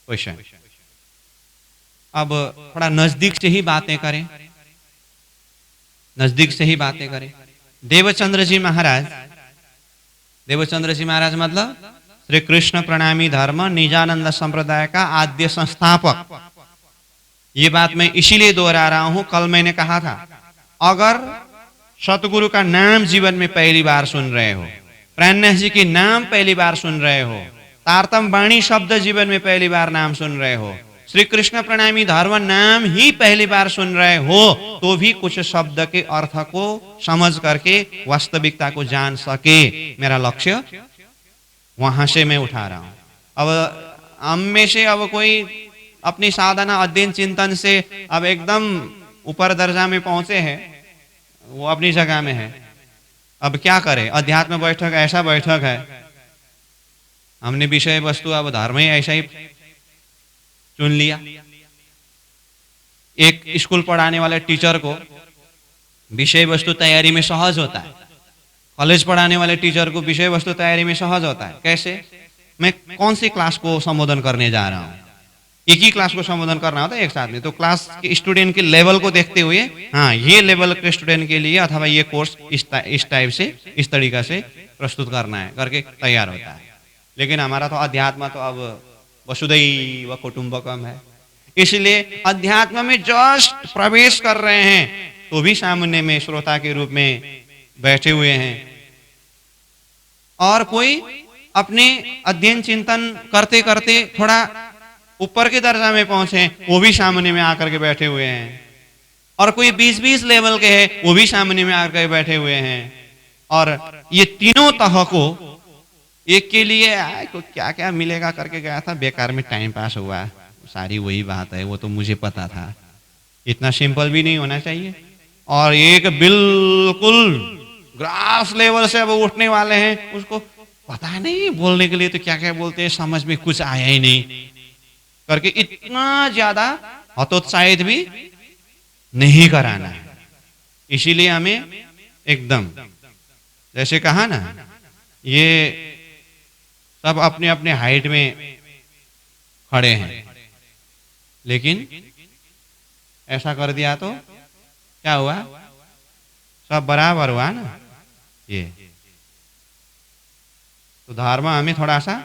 क्वेश्चन। अब थोड़ा नजदीक से ही बातें करें, नजदीक से ही बातें करें। देवचंद्र जी महाराज, देवचंद्र जी महाराज मतलब श्री कृष्ण प्रणामी धर्म निजानंद संप्रदाय का आद्य संस्थापक। ये बात मैं इसीलिए दोहरा रहा हूं, कल मैंने कहा था अगर सतगुरु का नाम जीवन में पहली बार सुन रहे हो, प्राणनाथ जी की नाम पहली बार सुन रहे हो, तारतम वाणी शब्द जीवन में पहली बार नाम सुन रहे हो, श्री कृष्ण प्रणामी धर्म नाम ही पहली बार सुन रहे हो, तो भी कुछ शब्द के अर्थ को समझ करके वास्तविकता को जान सके, मेरा लक्ष्य वहां से मैं उठा रहा हूं। अब हम में से अब कोई अपनी साधना अध्ययन चिंतन से अब एकदम ऊपर दर्जा में पहुंचे हैं, वो अपनी जगह में है। अब क्या करें, अध्यात्म बैठक ऐसा बैठक है, हमने विषय वस्तु अब धर्म ही ऐसा ही चुन लिया। एक स्कूल पढ़ाने वाले टीचर को विषय वस्तु तैयारी में सहज होता है, कॉलेज पढ़ाने वाले टीचर को विषय वस्तु तैयारी में सहज होता है। कैसे, मैं कौन सी क्लास को संबोधन करने जा रहा हूं, एक ही क्लास को संबोधन करना होता है एक साथ में, तो क्लास के स्टूडेंट के लेवल को देखते हुए हाँ ये लेवल के स्टूडेंट के लिए अथवा ये कोर्स इस टाइप से इस तरीका से प्रस्तुत करना है करके तैयार होता है। लेकिन हमारा तो अध्यात्म तो अब वसुधैव कुटुंबकम है, इसलिए अध्यात्म में जस्ट प्रवेश कर रहे हैं तो भी सामने में श्रोता के रूप में बैठे हुए हैं, और कोई अपने अध्ययन चिंतन करते करते थोड़ा ऊपर के दर्जा में पहुंचे वो भी सामने में आकर के बैठे हुए हैं, और कोई 20-20 लेवल के है वो भी सामने में आकर बैठे हुए हैं। और ये तीनों तह को एक के लिए क्या क्या मिलेगा करके गया था, बेकार में टाइम पास हुआ, सारी वही बात है, वो तो मुझे पता था। इतना सिंपल भी नहीं होना चाहिए। और एक बिल्कुल ग्रास लेवल से अब उठने वाले हैं, उसको पता नहीं बोलने के लिए तो क्या क्या बोलते हैं, समझ में कुछ आया ही नहीं करके इतना ज्यादा हतोत्साहित भी नहीं कराना है। इसीलिए हमें एकदम जैसे कहा ना, ये सब अपने अपने हाइट में खड़े हैं, लेकिन ऐसा कर दिया तो क्या हुआ, सब बराबर हुआ ना। ये तो धर्म हमें थोड़ा सा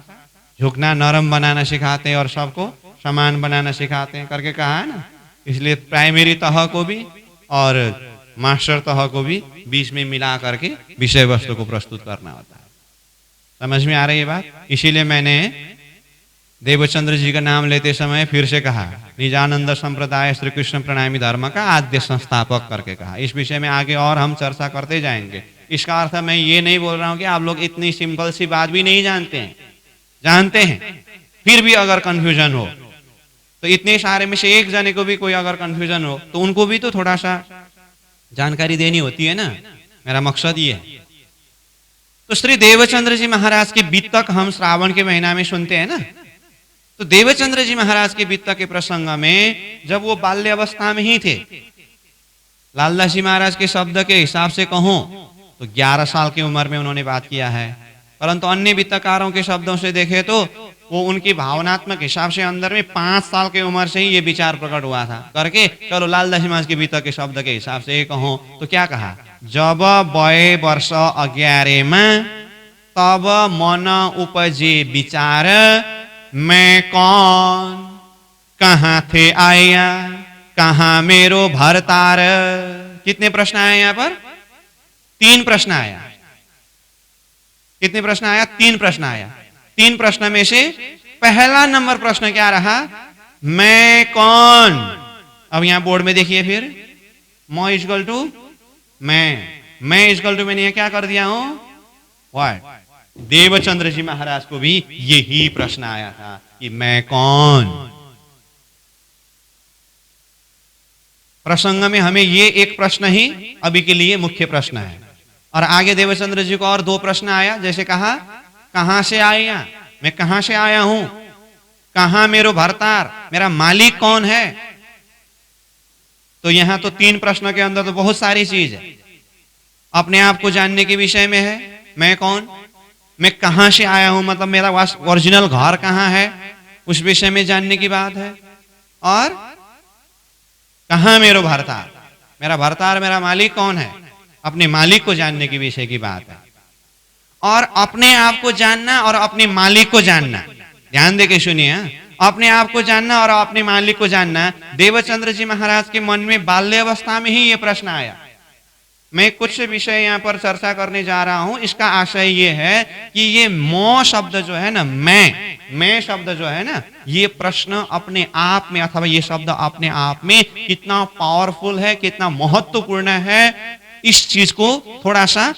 झुकना नरम बनाना सिखाते हैं और सबको समान बनाना सिखाते हैं करके कहा है ना। इसलिए प्राइमरी तह को भी और मास्टर तह को भी बीच में मिला करके विषय वस्तु को प्रस्तुत करना होता है। समझ में आ रही है बात। इसीलिए मैंने देवचंद्र जी का नाम लेते समय फिर से कहा निजानंद संप्रदाय श्री कृष्ण प्रणामी धर्म का आद्य संस्थापक करके कहा। इस विषय में आगे और हम चर्चा करते जाएंगे। इसका अर्थ मैं ये नहीं बोल रहा हूं कि आप लोग इतनी सिंपल सी बात भी नहीं जानते हैं, जानते हैं, फिर भी अगर कंफ्यूजन हो तो इतने सारे में से एक जने को भी कोई अगर कंफ्यूजन हो तो उनको भी तो थोड़ा सा जानकारी देनी होती है ना, मेरा मकसद ये है। तो श्री देवचंद्र जी महाराज के बीतक हम श्रावण के महीना में सुनते हैं ना। तो देवचंद्र जी महाराज के बीतक के प्रसंग में जब वो बाल्य अवस्था में ही थे, लालदास जी महाराज के शब्द के हिसाब से कहूं तो 11 साल की उम्र में उन्होंने बात किया है, परंतु अन्य बीतकारों के शब्दों से देखे तो वो उनकी भावनात्मक हिसाब से अंदर में 5 साल की उम्र से ही ये विचार प्रकट हुआ था करके। चलो लालदास जी महाराज के बीतक के शब्द के हिसाब से कहूं तो क्या कहा, जब बय वर्ष 11 में तब मन उपजे विचार, मैं कौन कहां थे आया कहां मेरो भरतार। कितने प्रश्न आए यहां पर, 3 प्रश्न आया। कितने प्रश्न आया? 3 प्रश्न आया। 3 प्रश्न में से पहला नंबर प्रश्न क्या रहा? मैं कौन। अब यहां बोर्ड में देखिए, फिर म इक्वल टू मैं इक्वल टू मैंने क्या कर दिया हूं? व्हाट? देवचंद्र जी महाराज को भी यही प्रश्न आया था कि मैं कौन। प्रसंग में हमें ये एक प्रश्न ही अभी के लिए मुख्य प्रश्न है, और आगे देवचंद्र जी को और 2 प्रश्न आया। जैसे कहा, कहां से आया, मैं कहां से आया हूं, कहां मेरो भरतार, मेरा मालिक कौन है। तो यहां तो 3 प्रश्नों के अंदर तो बहुत सारी चीज है। अपने आप को जानने के विषय में है, मैं कौन। मैं कहां से आया हूं, मतलब मेरा ओरिजिनल घर कहां है, उस विषय में जानने की बात है। और कहां मेरो भरतार, मेरा भरतार, मेरा मालिक कौन है, अपने मालिक को जानने के विषय की बात है। और अपने आप को जानना और अपने मालिक को जानना, ध्यान देके सुनिए, अपने आप को जानना और अपने मालिक को जानना। देवचंद्र जी महाराज के मन में बाल्य अवस्था में ही यह प्रश्न आया। मैं कुछ विषय यहां पर चर्चा करने जा रहा हूं। इसका आशय ये है कि ये मो शब्द जो है ना, मैं शब्द जो है ना, ये प्रश्न अपने आप में, अथवा ये शब्द अपने आप में कितना पावरफुल है, कितना महत्वपूर्ण है, इस चीज को थोड़ा सा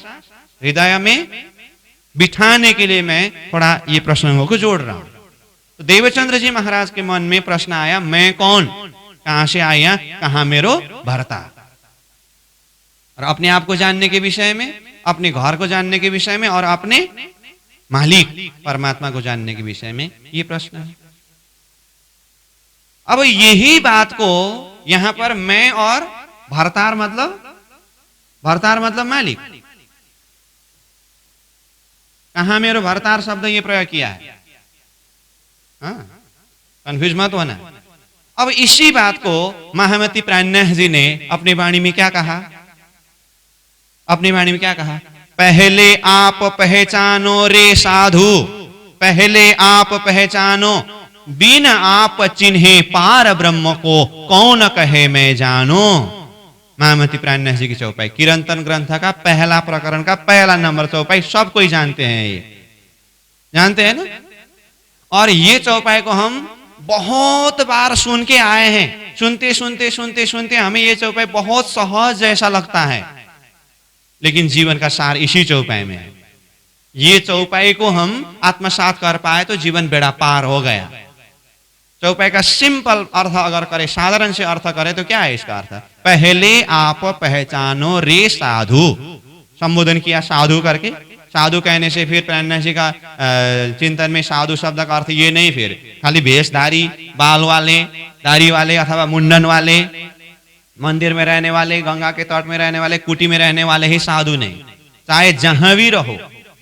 हृदय में बिठाने के लिए मैं थोड़ा ये प्रसंगों को जोड़ रहा हूं। तो देवचंद्र जी महाराज के मन में प्रश्न आया, मैं कौन, कहां से आया, कहां मेरो भरतार। और अपने आप को जानने के विषय में, अपने घर को जानने के विषय में, और अपने मालिक परमात्मा को जानने के विषय में ये प्रश्न है। अब यही बात को यहां पर मैं और भरतार मतलब मालिक, कहां मेरो भरतार शब्द ये प्रयोग किया है। कंफ्यूज मत होना। अब इसी बात को महामती प्राणनाथ जी ने अपनी वाणी में क्या कहा? अपनी वाणी में क्या कहा? पहले आप पहचानो रे साधु, पहले आप पहचानो, बिन आप चिन्हे पार ब्रह्म को कौन कहे मैं जानो। महामती प्राणनाथ जी की चौपाई, कीर्तन ग्रंथ का पहला प्रकरण का पहला नंबर चौपाई, सब कोई जानते हैं, ये जानते हैं ना। और ये चौपाई को हम बहुत बार सुन के आए हैं। सुनते सुनते सुनते सुनते हमें ये चौपाई बहुत सहज जैसा लगता है, लेकिन जीवन का सार इसी चौपाई में है। ये चौपाई को हम आत्मसात कर पाए तो जीवन बेड़ा पार हो गया। चौपाई का सिंपल अर्थ अगर करे, साधारण से अर्थ करे, तो क्या है इसका अर्थ? पहले आप पहचानो रे साधु, संबोधन किया साधु करके। साधु कहने से फिर प्राणनाथ जी का चिंतन में साधु शब्द का अर्थ ये नहीं फिर खाली भेषधारी, बाल वाले, दाढ़ी वाले अथवा मुंडन वाले, मंदिर में रहने वाले, गंगा के तट में रहने वाले, कुटी में रहने वाले ही साधु नहीं। चाहे जहां भी रहो,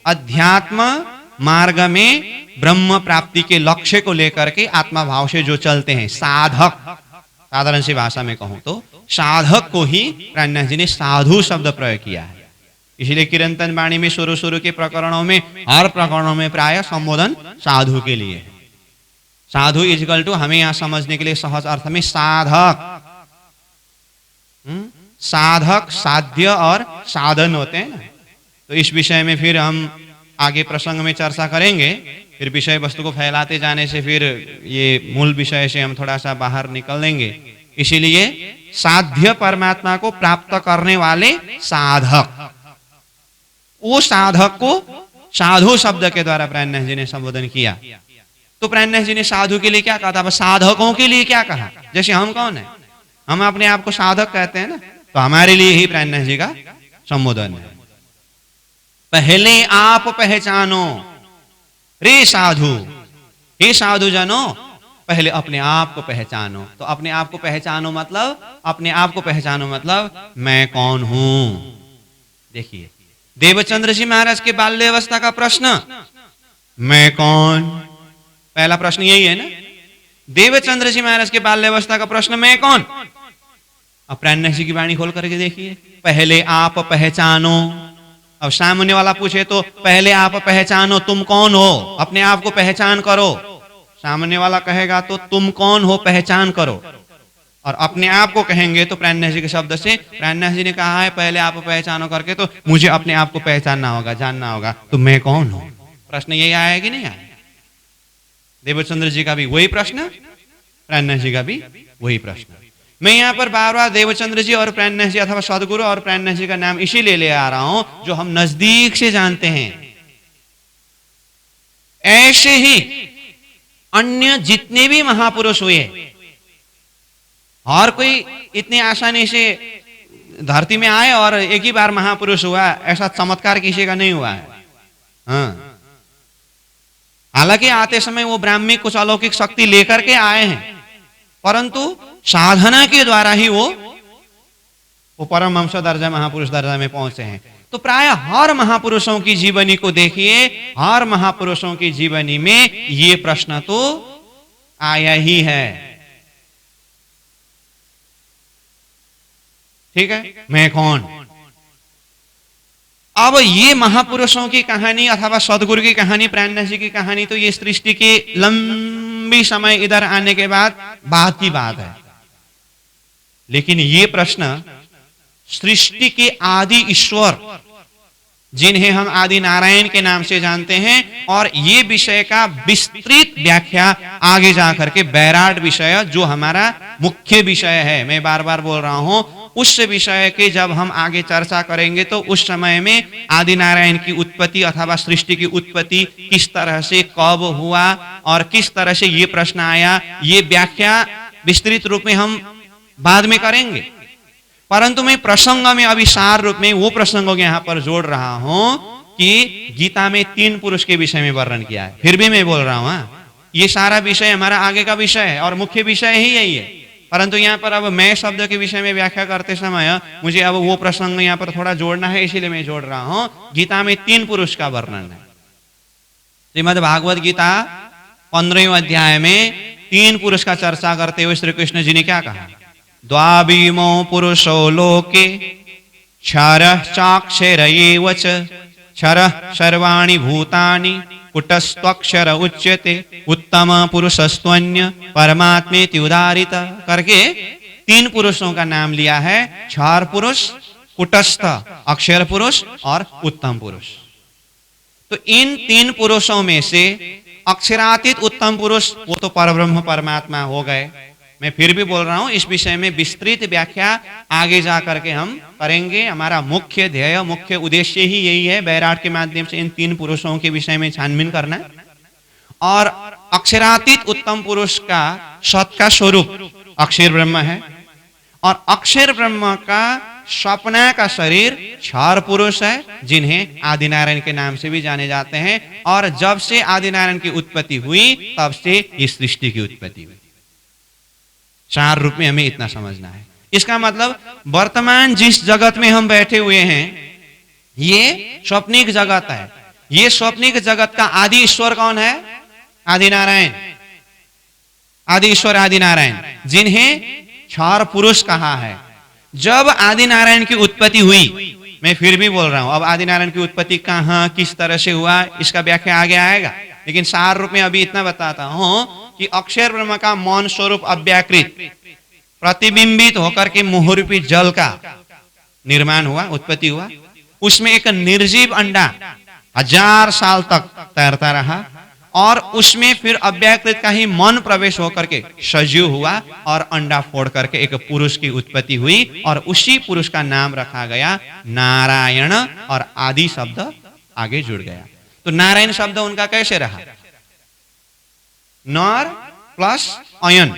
अध्यात्म मार्ग में ब्रह्म प्राप्ति के लक्ष्य को लेकर के आत्मा भाव से जो चलते हैं साधक, साधारण सी भाषा में कहूं तो साधक को ही प्राणनाथ जी ने साधु शब्द प्रयोग किया है। इसलिए कीर्तन वाणी में शुरू के प्रकरणों में, हर प्रकरणों में प्राय संबोधन साधु के लिए। साधु इक्वल टू, हमें यहां समझने के लिए सहज अर्थ में साधक, साधक साध्य और साधन होते हैं ना। तो इस विषय में फिर हम आगे प्रसंग में चर्चा करेंगे। फिर विषय वस्तु को फैलाते जाने से फिर ये मूल विषय से हम थोड़ा सा बाहर निकल लेंगे। इसीलिए साध्य परमात्मा को प्राप्त करने वाले साधक, वो साधक को साधु शब्द के द्वारा प्राणनाथ जी ने संबोधन किया। तो प्राणनाथ जी ने साधु के लिए क्या कहा था, साधकों के लिए क्या कहा? जैसे हम कौन है, हम अपने आप को साधक कहते हैं ना, तो हमारे लिए ही प्राणनाथ जी का संबोधन है। पहले आप पहचानो रे साधु, हे साधु जनो, पहले अपने आप को पहचानो। तो अपने आप को पहचानो मतलब, अपने आप को पहचानो मतलब मैं कौन हूं। देखिए देवचंद्र जी महाराज के बाल्यावस्था का प्रश्न मैं कौन, पहला प्रश्न यही है ना। देवचंद्र जी महाराज के बाल्यावस्था का प्रश्न मैं कौन। अब प्राणनाथ जी की वाणी खोल करके देखिए, पहले आप पहचानो। अब सामने वाला पूछे तो पहले आप पहचानो, तुम कौन हो, अपने आप को पहचान करो। सामने वाला कहेगा तो तुम कौन हो, पहचान करो। और अपने आप को कहेंगे तो प्राणनाथ जी के शब्द से, प्राणनाथ जी ने कहा है पहले आप पहचानो करके, तो मुझे अपने आप को पहचानना होगा, जानना होगा, तो मैं कौन हूं। प्रश्न यही आया कि नहीं आया? देवचंद्र जी का भी वही प्रश्न, प्राणनाथ जी का भी वही प्रश्न। मैं यहाँ पर बार बार देवचंद्र जी और प्राणनाथ जी अथवा सदगुरु और प्राणनाथ जी का नाम इसीलिए ले आ रहा हूं जो हम नजदीक से जानते हैं। ऐसे ही अन्य जितने भी महापुरुष हुए, हर कोई इतनी आसानी से धरती में आए और एक ही बार महापुरुष हुआ, ऐसा चमत्कार किसी का नहीं हुआ है। हाँ, हालांकि आते समय वो ब्राह्मी कुछ अलौकिक शक्ति लेकर के आए हैं, परंतु साधना के द्वारा ही वो परमहंस दर्जा, महापुरुष दर्जा में पहुंचे हैं। तो प्राय हर महापुरुषों की जीवनी को देखिए, हर महापुरुषों की जीवनी में ये प्रश्न तो आया ही है। ठीक है, मैं कौन? अब ये महापुरुषों की कहानी अथवा सदगुरु की कहानी, प्राणनाथ जी की कहानी, तो ये सृष्टि के लंबी समय इधर आने के बाद की बात है। लेकिन ये प्रश्न सृष्टि के आदि ईश्वर, जिन्हें हम आदि नारायण के नाम से जानते हैं, और ये विषय का विस्तृत व्याख्या आगे जाकर के बैराट विषय जो हमारा मुख्य विषय है, मैं बार बार बोल रहा हूं, उस विषय के जब हम आगे चर्चा करेंगे तो उस समय में आदि नारायण की उत्पत्ति अथवा सृष्टि की उत्पत्ति किस तरह से कब हुआ और किस तरह से ये प्रश्न आया, ये व्याख्या विस्तृत रूप में हम बाद में करेंगे। परंतु मैं प्रसंग में अभी सार रूप में वो प्रसंगों के यहां पर जोड़ रहा हूं कि गीता में 3 पुरुष के विषय में वर्णन किया है। फिर भी मैं बोल रहा हूं, ये सारा विषय हमारा आगे का विषय है और मुख्य विषय ही यही है। परंतु यहाँ पर अब मैं शब्द के विषय में व्याख्या करते समय मुझे अब वो प्रसंग यहाँ पर थोड़ा जोड़ना है, इसीलिए मैं जोड़ रहा हूं। गीता में 3 पुरुष का वर्णन है। श्रीमद् भागवत गीता 15वें अध्याय में 3 पुरुष का चर्चा करते हुए श्री कृष्ण जी ने क्या कहा? द्वाभीमो पुरुषो लोके क्षरः चाक्षर एव च क्षरः सर्वाणि भूतानि कुटस्थक्षर उच्यते उत्तम पुरुषस्त्वन्य परमात्मेति उदारित करके 3 पुरुषों का नाम लिया है। क्षर पुरुष, कुटस्थ, अक्षर पुरुष और उत्तम पुरुष। तो इन 3 पुरुषों में से अक्षरातीत उत्तम पुरुष वो तो परब्रह्म परमात्मा हो गए। मैं फिर भी बोल रहा हूं, इस विषय में विस्तृत व्याख्या आगे जाकर के हम करेंगे। हमारा मुख्य ध्येय, मुख्य उद्देश्य ही यही है, बैराट के माध्यम से इन 3 पुरुषों के विषय में छानबीन करना। और अक्षरातीत उत्तम पुरुष का सत का स्वरूप अक्षर ब्रह्म है, और अक्षर ब्रह्म का स्वप्ना का शरीर क्षर पुरुष है, जिन्हें आदि नारायण के नाम से भी जाने जाते हैं। और जब से आदि नारायण की उत्पत्ति हुई तब से इस सृष्टि की उत्पत्ति हुई। 4 रूप में हमें इतना समझना है। इसका मतलब वर्तमान जिस जगत में हम बैठे हुए हैं ये स्वप्निक जगत है। ये स्वप्निक जगत का आदि ईश्वर कौन है? आदि नारायण। आदि ईश्वर आदि नारायण, जिन्हें क्षर पुरुष कहा है। जब आदि नारायण की उत्पत्ति हुई, मैं फिर भी बोल रहा हूं, अब आदि नारायण की उत्पत्ति कहां किस तरह से हुआ इसका व्याख्या आगे आएगा, लेकिन सार रूप में अभी इतना बताता हूं कि अक्षर ब्रह्म का मौन स्वरूप अव्याकृत प्रतिबिंबित होकर के मुहुरूपी जल का निर्माण हुआ, उत्पत्ति हुआ। उसमें एक निर्जीव अंडा 1000 साल तक तैरता रहा, और उसमें फिर अव्याकृत का ही मन प्रवेश होकर के सजीव हुआ और अंडा फोड़ करके एक पुरुष की उत्पत्ति हुई, और उसी पुरुष का नाम रखा गया नारायण, और आदि शब्द आगे जुड़ गया। तो नारायण शब्द उनका कैसे रहा? नर प्लस अयन,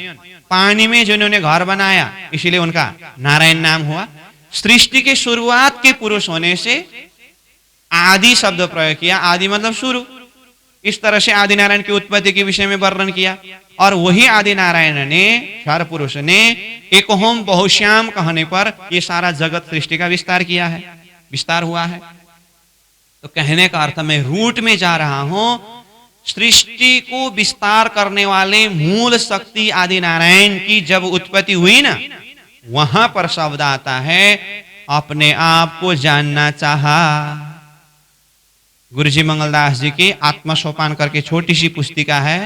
पानी में जिन्होंने घर बनाया, इसीलिए उनका नारायण नाम हुआ। सृष्टि के शुरुआत के पुरुष होने से आदि शब्द प्रयोग किया। आदि मतलब शुरू। इस तरह से आदि नारायण की उत्पत्ति के विषय में वर्णन किया, और वही आदि नारायण ने, क्षर पुरुष ने, एक होम बहुश्याम कहने पर यह सारा जगत सृष्टि का विस्तार किया है, विस्तार हुआ है। तो कहने का अर्थ मैं रूट में जा रहा हूं, सृष्टि को विस्तार करने वाले मूल शक्ति आदि नारायण की जब उत्पत्ति हुई ना, वहां पर शब्द आता है अपने आप को जानना चाहा। गुरुजी मंगलदास जी की आत्मसोपान करके छोटी सी पुस्तिका है,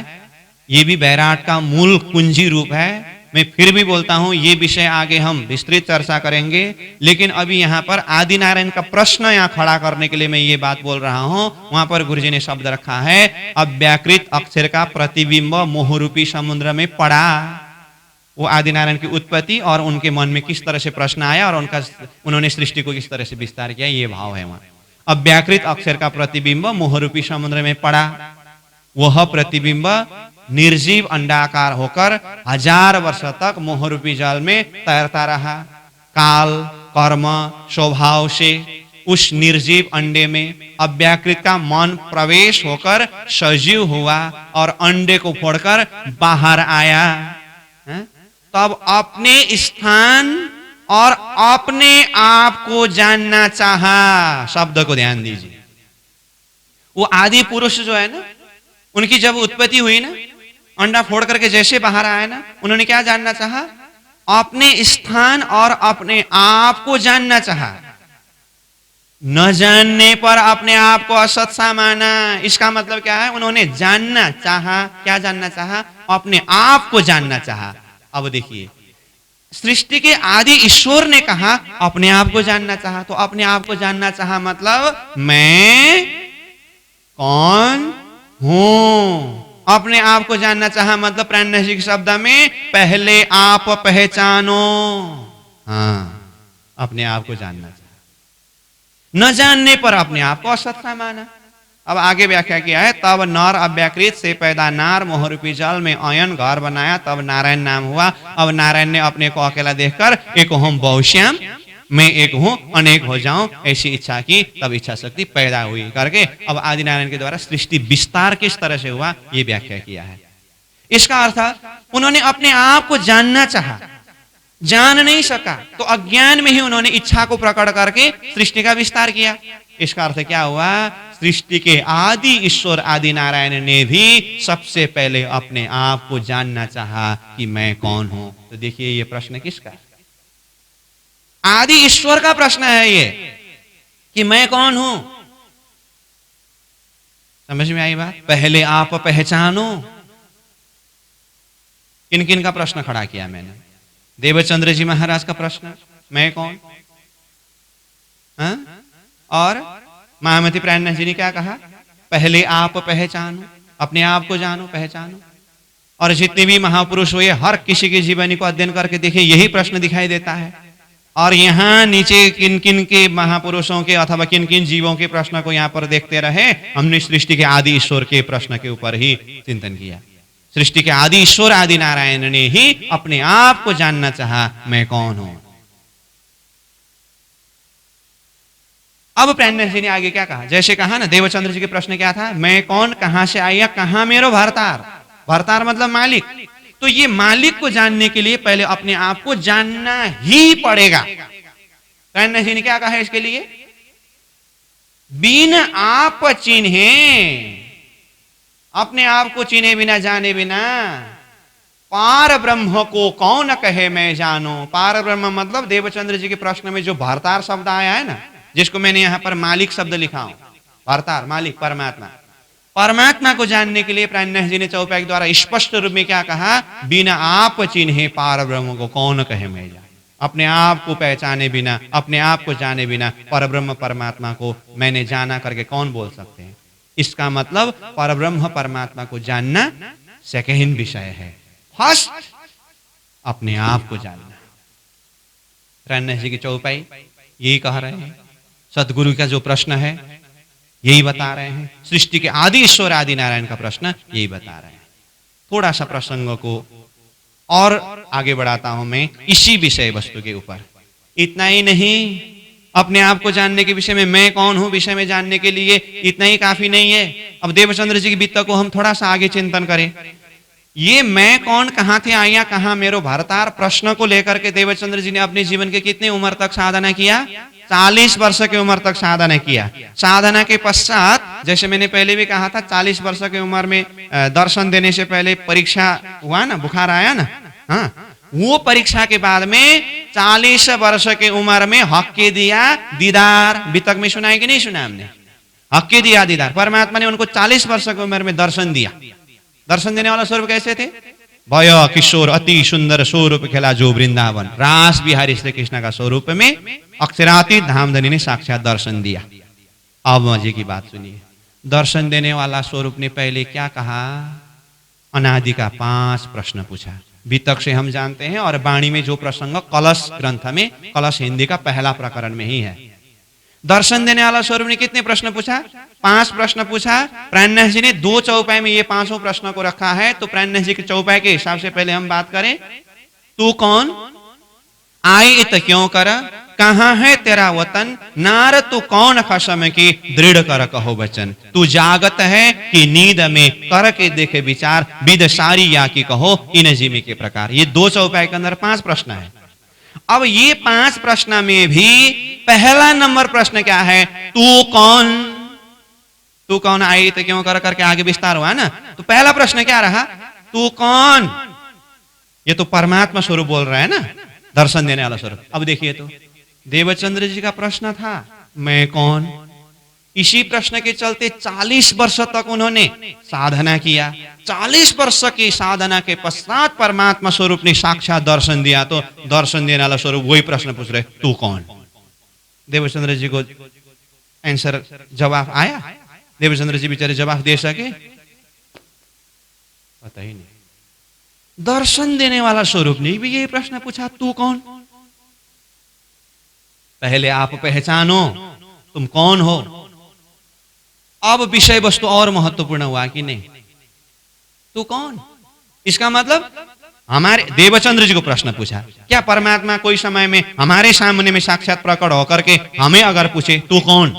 ये भी बैराट का मूल कुंजी रूप है। मैं फिर भी बोलता हूं ये विषय आगे हम विस्तृत चर्चा करेंगे, लेकिन अभी यहाँ पर आदि नारायण का प्रश्न यहाँ खड़ा करने के लिए मैं ये बात बोल रहा हूं। वहां पर गुरुजी ने शब्द रखा है, अव्याकृत अक्षर का प्रतिबिंब मोहरूपी समुद्र में पड़ा। वो आदि नारायण की उत्पत्ति और उनके मन में किस तरह से प्रश्न आया और उन्होंने सृष्टि को किस तरह से विस्तार किया, ये भाव है वहां। अव्याकृत अक्षर का प्रतिबिंब मोहरूपी समुद्र में पड़ा। वह प्रतिबिंब निर्जीव अंडाकार होकर 1000 वर्ष तक मोहरूपी जल में तैरता रहा। काल कर्म स्वभाव से उस निर्जीव अंडे में अव्याकृत का मन प्रवेश होकर सजीव हुआ और अंडे को फोड़कर बाहर आया। तब अपने स्थान और अपने आप को जानना चाहा। शब्द को ध्यान दीजिए। वो आदि पुरुष जो है ना, उनकी जब उत्पत्ति हुई ना, अंडा फोड़ करके जैसे बाहर आया ना, उन्होंने क्या जानना चाहा? अपने स्थान और अपने आप को जानना चाहा। न जानने पर अपने आप को असत सा माना। इसका मतलब क्या है? उन्होंने जानना चाहा। क्या जानना चाहा? अपने आप को जानना चाहा। अब देखिए, सृष्टि के आदि ईश्वर ने कहा अपने आप को जानना चाहा। तो अपने आप को जानना चाहा मतलब मैं कौन हूं। अपने आप को जानना चाहा मतलब प्राणनाथ जी के शब्द में पहले आप पहचानो। हाँ, अपने आप को जानना चाहा। न जानने पर अपने आप को असत्ता माना। अब आगे व्याख्या किया है, तब नर अव्याकृत से पैदा नार मोहरूपी जल में अयन घर बनाया, तब नारायण नाम हुआ। अब नारायण ने अपने को अकेला देखकर एक हम बहुश्याम, मैं एक हूं अनेक हो जाऊं, ऐसी इच्छा की। तब इच्छा शक्ति पैदा हुई करके अब आदि नारायण के द्वारा सृष्टि विस्तार किस तरह से हुआ ये व्याख्या किया है। इसका अर्थ उन्होंने अपने आप को जानना चाहा, जान नहीं सका, तो अज्ञान में ही उन्होंने इच्छा को प्रकट करके सृष्टि का विस्तार किया। इसका अर्थ क्या हुआ? सृष्टि के आदि ईश्वर आदि नारायण ने भी सबसे पहले अपने आप को जानना चाहा कि मैं कौन हूं। तो देखिए, ये प्रश्न किसका? आदि ईश्वर का प्रश्न है ये कि मैं कौन हूं। समझ में आई बात? पहले आप पहचानो। किन किन का प्रश्न खड़ा किया मैंने? देवचंद्र जी महाराज का प्रश्न, मैं कौन? और महामती प्राणनाथ जी ने क्या कहा? पहले आप पहचानो, अपने आप को जानो, पहचानो। और जितने भी महापुरुष हुए हर किसी की जीवनी को अध्ययन करके देखिए, यही प्रश्न दिखाई देता है। और यहां नीचे किन किन के महापुरुषों के अथवा किन किन जीवों के प्रश्न को यहां पर देखते रहे, हमने सृष्टि के आदि ईश्वर के प्रश्न के ऊपर ही चिंतन किया। सृष्टि के आदि ईश्वर आदि नारायण ने ही अपने आप को जानना चाहा, मैं कौन हूं। अब प्राणनाथ जी ने आगे क्या कहा? जैसे कहा ना, देवचंद्र जी के प्रश्न क्या था? मैं कौन, कहां से आया, कहां मेरो भरतार। भरतार मतलब मालिक। तो ये मालिक को जानने के लिए पहले अपने आप को जानना ही पड़ेगा। प्राणनाथ जी ने क्या कहा है इसके लिए? बिन आप चिन्हे, अपने आप को चिन्हे बिना जाने बिना पार ब्रह्म को कौन कहे मैं जानो। पार ब्रह्म मतलब देवचंद्र जी के प्रश्न में जो भरतार शब्द आया है ना, जिसको मैंने यहां पर मालिक शब्द लिखा हूं, भरतार मालिक परमात्मा। परमात्मा को जानने के लिए प्राणनाथ जी ने चौपाई द्वारा स्पष्ट रूप में क्या कहा? बिना आप चिन्हे पार ब्रह्म को कौन कहे मैं जानो। अपने आप को पहचाने बिना, अपने आप को जाने बिना परब्रह्म परमात्मा को मैंने जाना करके कौन बोल सकते हैं। इसका मतलब परब्रह्म परमात्मा को जानना सेकंड विषय है, फर्स्ट अपने आप को जानना। प्राणनाथ जी की चौपाई यही कह रहे हैं। सदगुरु का जो प्रश्न है यही बता रहे हैं। सृष्टि के आदि ईश्वर आदि नारायण का प्रश्न यही बता रहे हैं। थोड़ा सा प्रसंग को और आगे बढ़ाता हूं मैं इसी विषय वस्तु के ऊपर। इतना ही नहीं, अपने आप को जानने के विषय में, मैं कौन हूं विषय में जानने के लिए इतना ही काफी नहीं है। अब देवचंद्र जी की वित्त को हम थोड़ा सा आगे चिंतन करें। ये मैं कौन, कहां थे आया, कहां मेरो भरतार प्रश्न को लेकर के देवचंद्र जी ने अपने जीवन के कितनी उम्र तक साधना किया? 40 वर्ष की उम्र तक साधना किया। साधना के पश्चात, जैसे मैंने पहले भी कहा था, 40 वर्ष की उम्र में दर्शन देने से पहले परीक्षा हुआ ना, बुखार आया ना। हाँ, वो परीक्षा के बाद में 40 वर्ष की उम्र में हक के दिया दीदार। वितक में सुना है कि नहीं सुना हमने? हक के दिया दीदार। परमात्मा ने उनको 40 वर्ष की उम्र में दर्शन दिया। दर्शन देने वाला स्वरूप कैसे थे? वय किशोर अति सुंदर स्वरूप खेला जो वृंदावन, रास बिहारी श्री कृष्ण का स्वरूप में अक्षरातीत धामधनी ने साक्षात दर्शन दिया। अब मजे की बात सुनिए, दर्शन देने वाला स्वरूप ने पहले क्या कहा? अनादि का 5 प्रश्न पूछा। वितक से हम जानते हैं, और वाणी में जो प्रसंग कलश ग्रंथ में, कलश हिंदी का पहला प्रकरण में ही है। दर्शन देने वाला स्वरूप ने कितने प्रश्न पूछा? 5 प्रश्न पूछा। प्राणनाथ जी ने 2 चौपाई में ये 5 प्रश्न को रखा है। तो प्राणनाथ जी के चौपाई के हिसाब से पहले हम बात करें, तू कौन, आई इत क्यों कर, कहां है तेरा वतन, नार तू कौन खसम की, दृढ़ कर कहो वचन, तू जागत है कि नींद में, कर के देखे विचार, विद सारी या की कहो इन जिमी के प्रकार। ये 2 चौपाई के अंदर 5 प्रश्न है। अब ये 5 प्रश्न में भी पहला नंबर प्रश्न क्या है? तू कौन। तू कौन आई तो क्यों कर करके आगे विस्तार हुआ ना। तो पहला प्रश्न क्या रहा? तू कौन। ये तो परमात्मा स्वरूप बोल रहा है ना, दर्शन देने वाला स्वरूप। अब देखिए, तो देवचंद्र जी का प्रश्न था, मैं कौन। इसी प्रश्न के चलते 40 वर्ष तक उन्होंने साधना किया। 40 वर्ष की साधना के पश्चात परमात्मा स्वरूप ने साक्षात दर्शन दिया। तो दर्शन देने वाला स्वरूप वही प्रश्न पूछ रहे, तू कौन। देवचंद्र जी को आंसर जवाब आया? देवचंद्र जी बेचारे जवाब दे सके? पता ही नहीं। दर्शन देने वाला स्वरूप ने भी यही प्रश्न पूछा, तू कौन। पहले आप पहचानो तुम कौन हो। अब विषय वस्तु और महत्वपूर्ण हुआ कि नहीं? तू कौन। इसका मतलब हमारे देवचंद्र जी को प्रश्न पूछा, क्या परमात्मा कोई समय में हमारे सामने में साक्षात प्रकट होकर के हमें अगर पूछे तू कौन,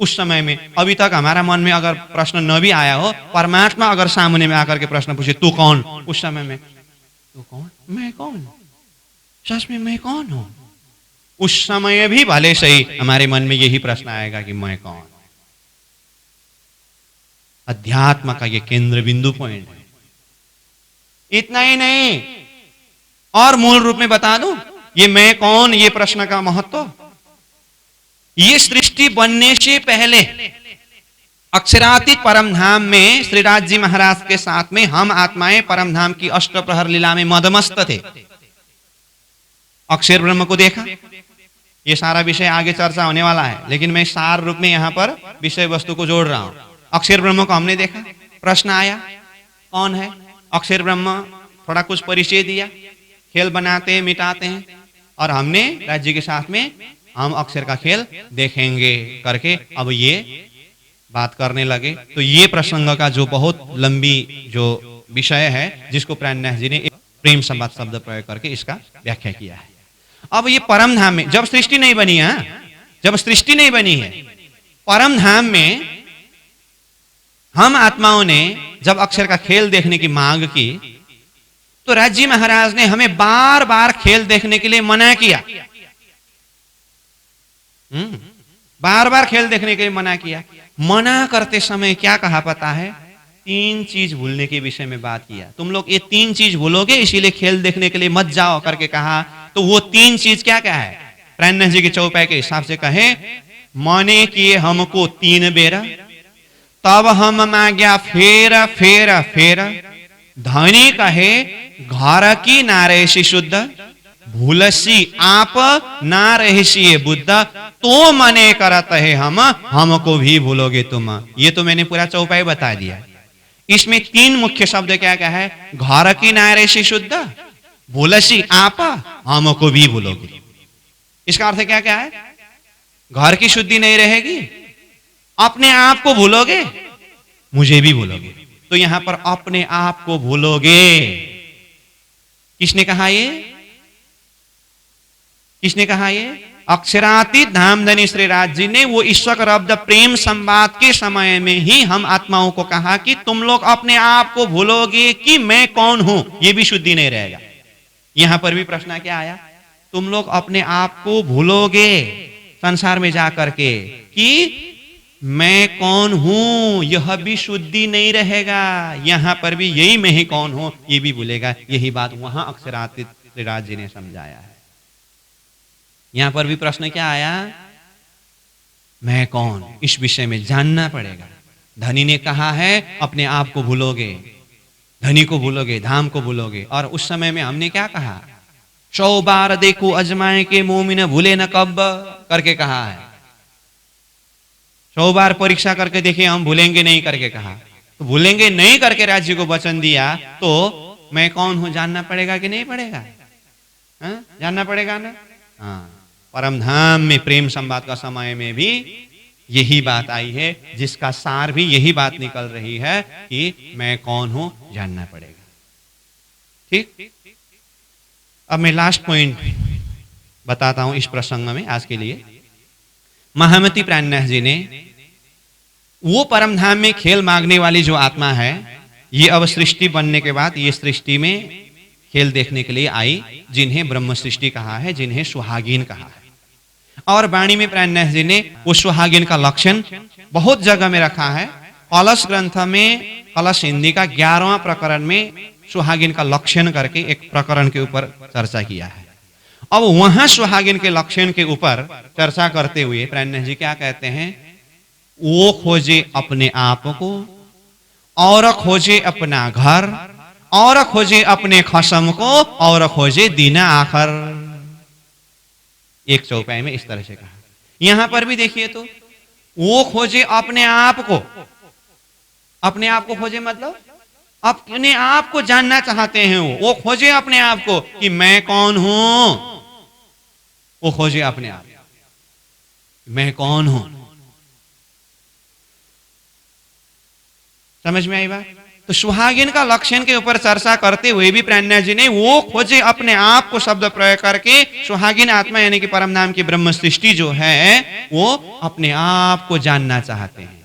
उस समय में अभी तक हमारा मन में अगर प्रश्न न भी आया हो, परमात्मा अगर सामने में आकर के प्रश्न पूछे तू कौन, उस समय में तू कौन, मैं कौन, सच में मैं कौन हूं, उस समय भी भले सही हमारे मन में यही प्रश्न आएगा कि मैं कौन। अध्यात्म का ये केंद्र बिंदु पॉइंट है। इतना ही नहीं, और मूल रूप में बता दूं, ये मैं कौन, ये प्रश्न का महत्व, ये सृष्टि बनने से पहले अक्षरातीत परम धाम में श्री राज जी महाराज के साथ में हम आत्माएं परम धाम की अष्टप्रहर लीला में मदमस्त थे। अक्षर ब्रह्म को देखा, ये सारा विषय आगे चर्चा होने वाला है, लेकिन मैं सार रूप में यहां पर विषय वस्तु को जोड़ रहा हूं। अक्षर ब्रह्म को हमने देखा, प्रश्न आया कौन है अक्षर ब्रह्म, थोड़ा कुछ परिचय दिया, खेल बनाते हैं मिटाते हैं, और हमने राज्य के साथ में हम अक्षर का खेल देखेंगे करके अब ये बात करने लगे। तो ये प्रसंग का जो बहुत लंबी जो विषय है, जिसको प्राणनाथ जी ने प्रेम संवाद शब्द प्रयोग करके इसका व्याख्या किया है। अब ये परम धाम में जब सृष्टि नहीं बनी है, जब सृष्टि नहीं बनी है, परम धाम में हम आत्माओं ने जब अक्षर का खेल देखने की मांग की, तो राज्य महाराज ने हमें बार बार खेल देखने के लिए मना किया। बार बार खेल देखने के लिए मना किया। मना करते समय क्या कहा पता है? 3 चीज भूलने के विषय में बात किया। तुम लोग ये 3 चीज भूलोगे, इसीलिए खेल देखने के लिए मत जाओ करके कहा। तो वो 3 चीज क्या क्या है? प्राणनाथ जी के चौपाई के हिसाब से कहे, मने किए हमको 3 बेरा, तब हम मांग्या फेर फेर फेर, धनी कहे घर की नारेशी शुद्ध, भूलसी आप ना रहसी बुद्ध, तो मने करत है हमको भी भूलोगे तुम। ये तो मैंने पूरा चौपाई बता दिया। इसमें 3 मुख्य शब्द क्या क्या है? घर की नारेशी शुद्ध, भूलसी आप, हमको भी भूलोगे। इसका अर्थ क्या क्या है? घर की शुद्धि नहीं रहेगी, अपने आप को भूलोगे, मुझे भी भूलोगे। तो यहां पर अपने आप को भूलोगे, किसने कहा ये? किसने कहा ये? अक्षरातीत धामधनी श्री राज जी ने वो ईश्वर रब्द प्रेम संवाद के समय में ही हम आत्माओं को कहा कि तुम लोग अपने आप को भूलोगे कि मैं कौन हूं, ये भी शुद्धि नहीं रहेगा। यहां पर भी प्रश्न क्या आया? तुम लोग अपने आप को भूलोगे संसार में जाकर के कि मैं कौन हूं, यह भी शुद्धि नहीं रहेगा। यहां पर भी यही मैं ही कौन हूं, ये भी भूलेगा। यही बात वहां अक्षरातीत श्री राज जी ने समझाया है। यहां पर भी प्रश्न क्या आया? मैं कौन, इस विषय में जानना पड़ेगा। धनी ने कहा है अपने आप को भूलोगे, धनी को भूलोगे, धाम को भूलोगे। और उस समय में हमने क्या कहा? 100 बार देखो अजमाए के मोमिन भूले न कब करके कहा है। 100 बार परीक्षा करके देखिए हम भूलेंगे नहीं करके कहा। तो भूलेंगे नहीं करके राज्य को वचन दिया, तो मैं कौन हूं जानना पड़ेगा कि नहीं पड़ेगा? जानना पड़ेगा ना। हाँ, परम धाम में प्रेम संवाद का समय में भी यही बात आई है, जिसका सार भी यही बात निकल रही है कि मैं कौन हूं जानना पड़ेगा। ठीक, अब मैं लास्ट पॉइंट बताता हूं इस प्रसंग में आज के लिए। महामती प्राणनाथ जी ने वो परम धाम में खेल मांगने वाली जो आत्मा है, ये अब सृष्टि बनने के बाद ये सृष्टि में खेल देखने के लिए आई, जिन्हें ब्रह्म सृष्टि कहा है, जिन्हें सुहागिन कहा है। और वाणी में प्राणनाथ जी ने वो सुहागिन का लक्षण बहुत जगह में रखा है। कलश ग्रंथ में, कलश हिंदी का 11वां प्रकरण में सुहागिन का लक्षण करके एक प्रकरण के ऊपर चर्चा किया है। अब वहां सुहागिन के लक्षण के ऊपर चर्चा करते हुए प्राणनाथ जी क्या कहते हैं? वो खोजे अपने आप को, और खोजे अपना घर, और खोजे अपने खसम को, और खोजे दीना आखर। एक चौपाई में इस तरह से कहा। यहां पर भी देखिए तो वो खोजे अपने आप को। अपने आप को खोजे मतलब अपने आप को जानना चाहते हैं। वो खोजे अपने आप को कि मैं कौन हूं। वो खोजे अपने आप, मैं कौन हूं। समझ में आई बात? तो सुहागिन का लक्षण के ऊपर चर्चा करते हुए भी प्राणनाथ जी ने वो खोजे अपने आप को शब्द प्रयोग करके सुहागिन आत्मा यानी कि परम नाम की ब्रह्म सृष्टि जो है, वो अपने आप को जानना चाहते हैं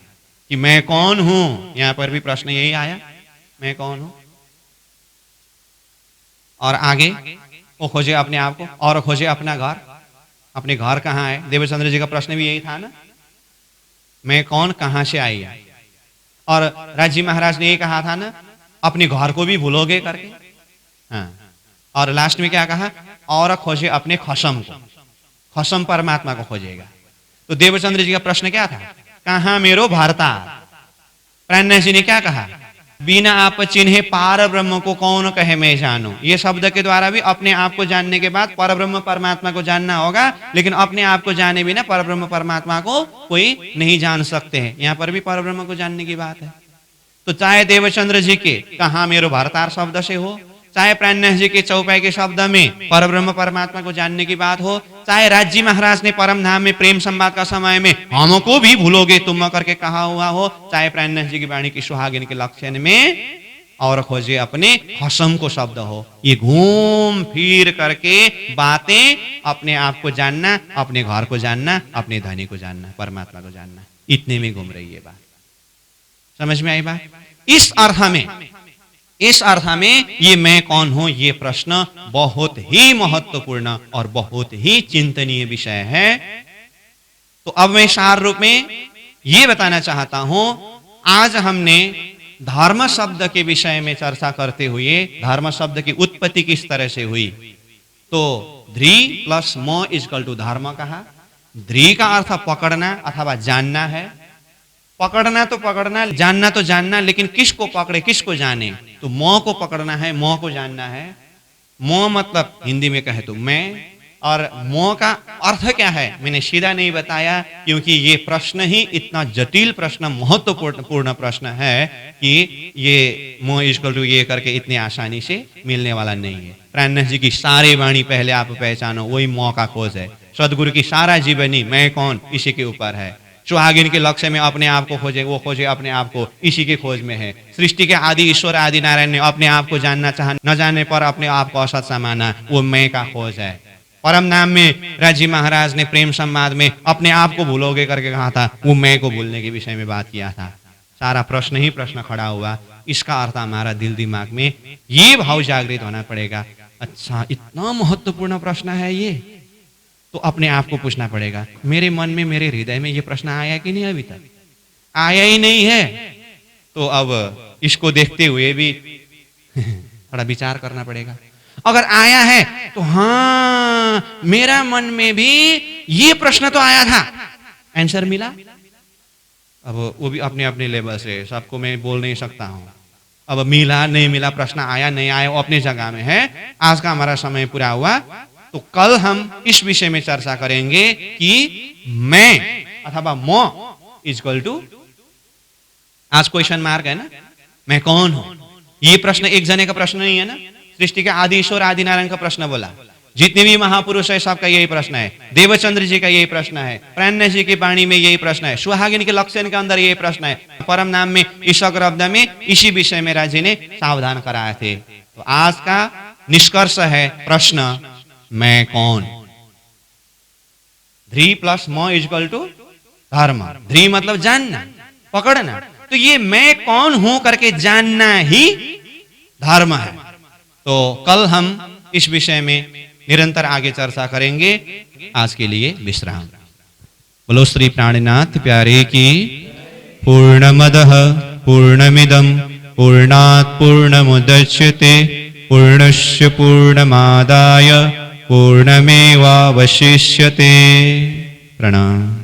कि मैं कौन हूं। यहां पर भी प्रश्न यही आया, मैं कौन हूं। और आगे वो खोजे अपने आप को, और खोजे अपना घर। अपने घर कहां है? देवचंद्र जी का प्रश्न भी यही था ना, मैं कौन, कहां से आई है। और राजी महाराज ने ये कहा था ना, अपने घर को भी भूलोगे करके। हाँ, और लास्ट में क्या कहा? और खोजे अपने खसम को। खसम परमात्मा को खोजेगा। तो देवचंद्र जी का प्रश्न क्या था? कहां मेरो भारता। प्राणनाथ जी ने क्या कहा? बिना आप चिन्हे पार ब्रह्म को कौन कहे मैं जानूं। ये शब्द के द्वारा भी अपने आप को जानने के बाद परब्रह्म परमात्मा को जानना होगा, लेकिन अपने आप को जाने बिना परब्रह्म परमात्मा को कोई नहीं जान सकते हैं। यहाँ पर भी परब्रह्म को जानने की बात है। तो चाहे देवचंद्र जी के कहा मेरो भारतार शब्द से हो, चाहे प्राणनाथ जी के चौपाई के शब्द में परब्रह्म परमात्मा को जानने की बात हो, चाहे राज्य महाराज ने परम धाम में प्रेम संवाद का समय में हमको भी भूलोगे तुम करके कहा हुआ हो, चाहे प्राणनाथ जी की वाणी की सुहागिन के लक्षण में और खोजे अपने खसम को शब्द हो, ये घूम फिर करके बातें अपने आप को जानना, अपने घर को जानना, अपने धनी को जानना, परमात्मा को जानना, इतने में घूम रही है बात। समझ में आई बात? इस अर्थ में ये मैं कौन हूं, ये प्रश्न बहुत ही महत्वपूर्ण और बहुत ही चिंतनीय विषय है। तो अब मैं सार रूप में ये बताना चाहता हूं, आज हमने धर्म शब्द के विषय में चर्चा करते हुए धर्म शब्द की उत्पत्ति किस तरह से हुई। तो ध्री प्लस म इक्वल टू धर्म कहा। ध्री का अर्थ पकड़ना अथवा जानना है। पकड़ना तो पकड़ना, जानना तो जानना, लेकिन किसको पकड़े किसको जाने। तो मोह को पकड़ना है, मोह को जानना है। मोह मतलब हिंदी में कहे तो मैं, और मोह का अर्थ क्या है मैंने सीधा नहीं बताया, क्योंकि ये प्रश्न ही इतना जटिल प्रश्न, महत्वपूर्ण प्रश्न है कि ये मोह इक्वल टू ये करके इतनी आसानी से मिलने वाला नहीं है। प्राणनाथ जी की सारी वाणी पहले आप पहचानो, वही मोह का खोज है। सदगुरु की सारा जीवनी मैं कौन इसी के ऊपर है। सुहागिन के लक्ष्य में अपने आप को खोजे, वो खोजे अपने आप को, इसी के खोज में है। सृष्टि के आदि ईश्वर आदि नारायण ने अपने आप को जानना चाहा, न जानने पर अपने आप को असत माना, वो मैं का खोज है। परम नाम में राजी महाराज ने प्रेम संवाद में अपने आप को भूलोगे करके कहा था, वो मैं को भूलने के विषय में बात किया था। सारा प्रश्न ही प्रश्न खड़ा हुआ। इसका अर्थ हमारा दिल दिमाग में ये भाव जागृत होना पड़ेगा, अच्छा इतना महत्वपूर्ण प्रश्न है ये, तो अपने आप को पूछना पड़ेगा, मेरे मन में मेरे हृदय में ये प्रश्न आया कि नहीं? अभी तक आया ही नहीं है। तो अब इसको देखते हुए भी थोड़ा विचार करना पड़ेगा। अगर आया है तो हाँ, मेरा मन में भी ये प्रश्न तो आया था, आंसर मिला। अब वो भी अपने अपने लेवल से, सबको मैं बोल नहीं सकता हूं। अब मिला नहीं मिला, प्रश्न आया नहीं आया, वो अपनी जगह में है। आज का हमारा समय पूरा हुआ, तो कल हम इस विषय में चर्चा करेंगे कि मैं अथवा म इक्वल टू, आज क्वेश्चन मार्क है ना, मैं कौन हूं। ये प्रश्न एक जने का प्रश्न नहीं है ना, सृष्टि के आदि ईश्वर आदि नारायण का प्रश्न बोला। जितने भी महापुरुष है सबका यही प्रश्न है, देवचंद्र जी का यही प्रश्न है, प्राण्य जी की वाणी में यही प्रश्न है, सुहागिनी के लक्षण के अंदर यही प्रश्न है, परम नाम में ईशग्रब्द में इसी विषय में राजी ने सावधान कराए थे। तो आज का निष्कर्ष है प्रश्न मैं कौन। ध्री प्लस म इक्वल टू धर्म। ध्री मतलब जानना, पकड़ना। तो ये मैं कौन हूं करके जानना ही धर्म है। तो कल हम इस विषय में निरंतर आगे चर्चा करेंगे। आज के लिए विश्राम। बोलो श्री प्राणनाथ प्यारे की। पूर्णमदः पूर्णमिदं पूर्णात् पूर्णमुदच्यते पूर्णस्य पूर्णमादाय पूर्णमेवावशिष्यते। प्रणाम।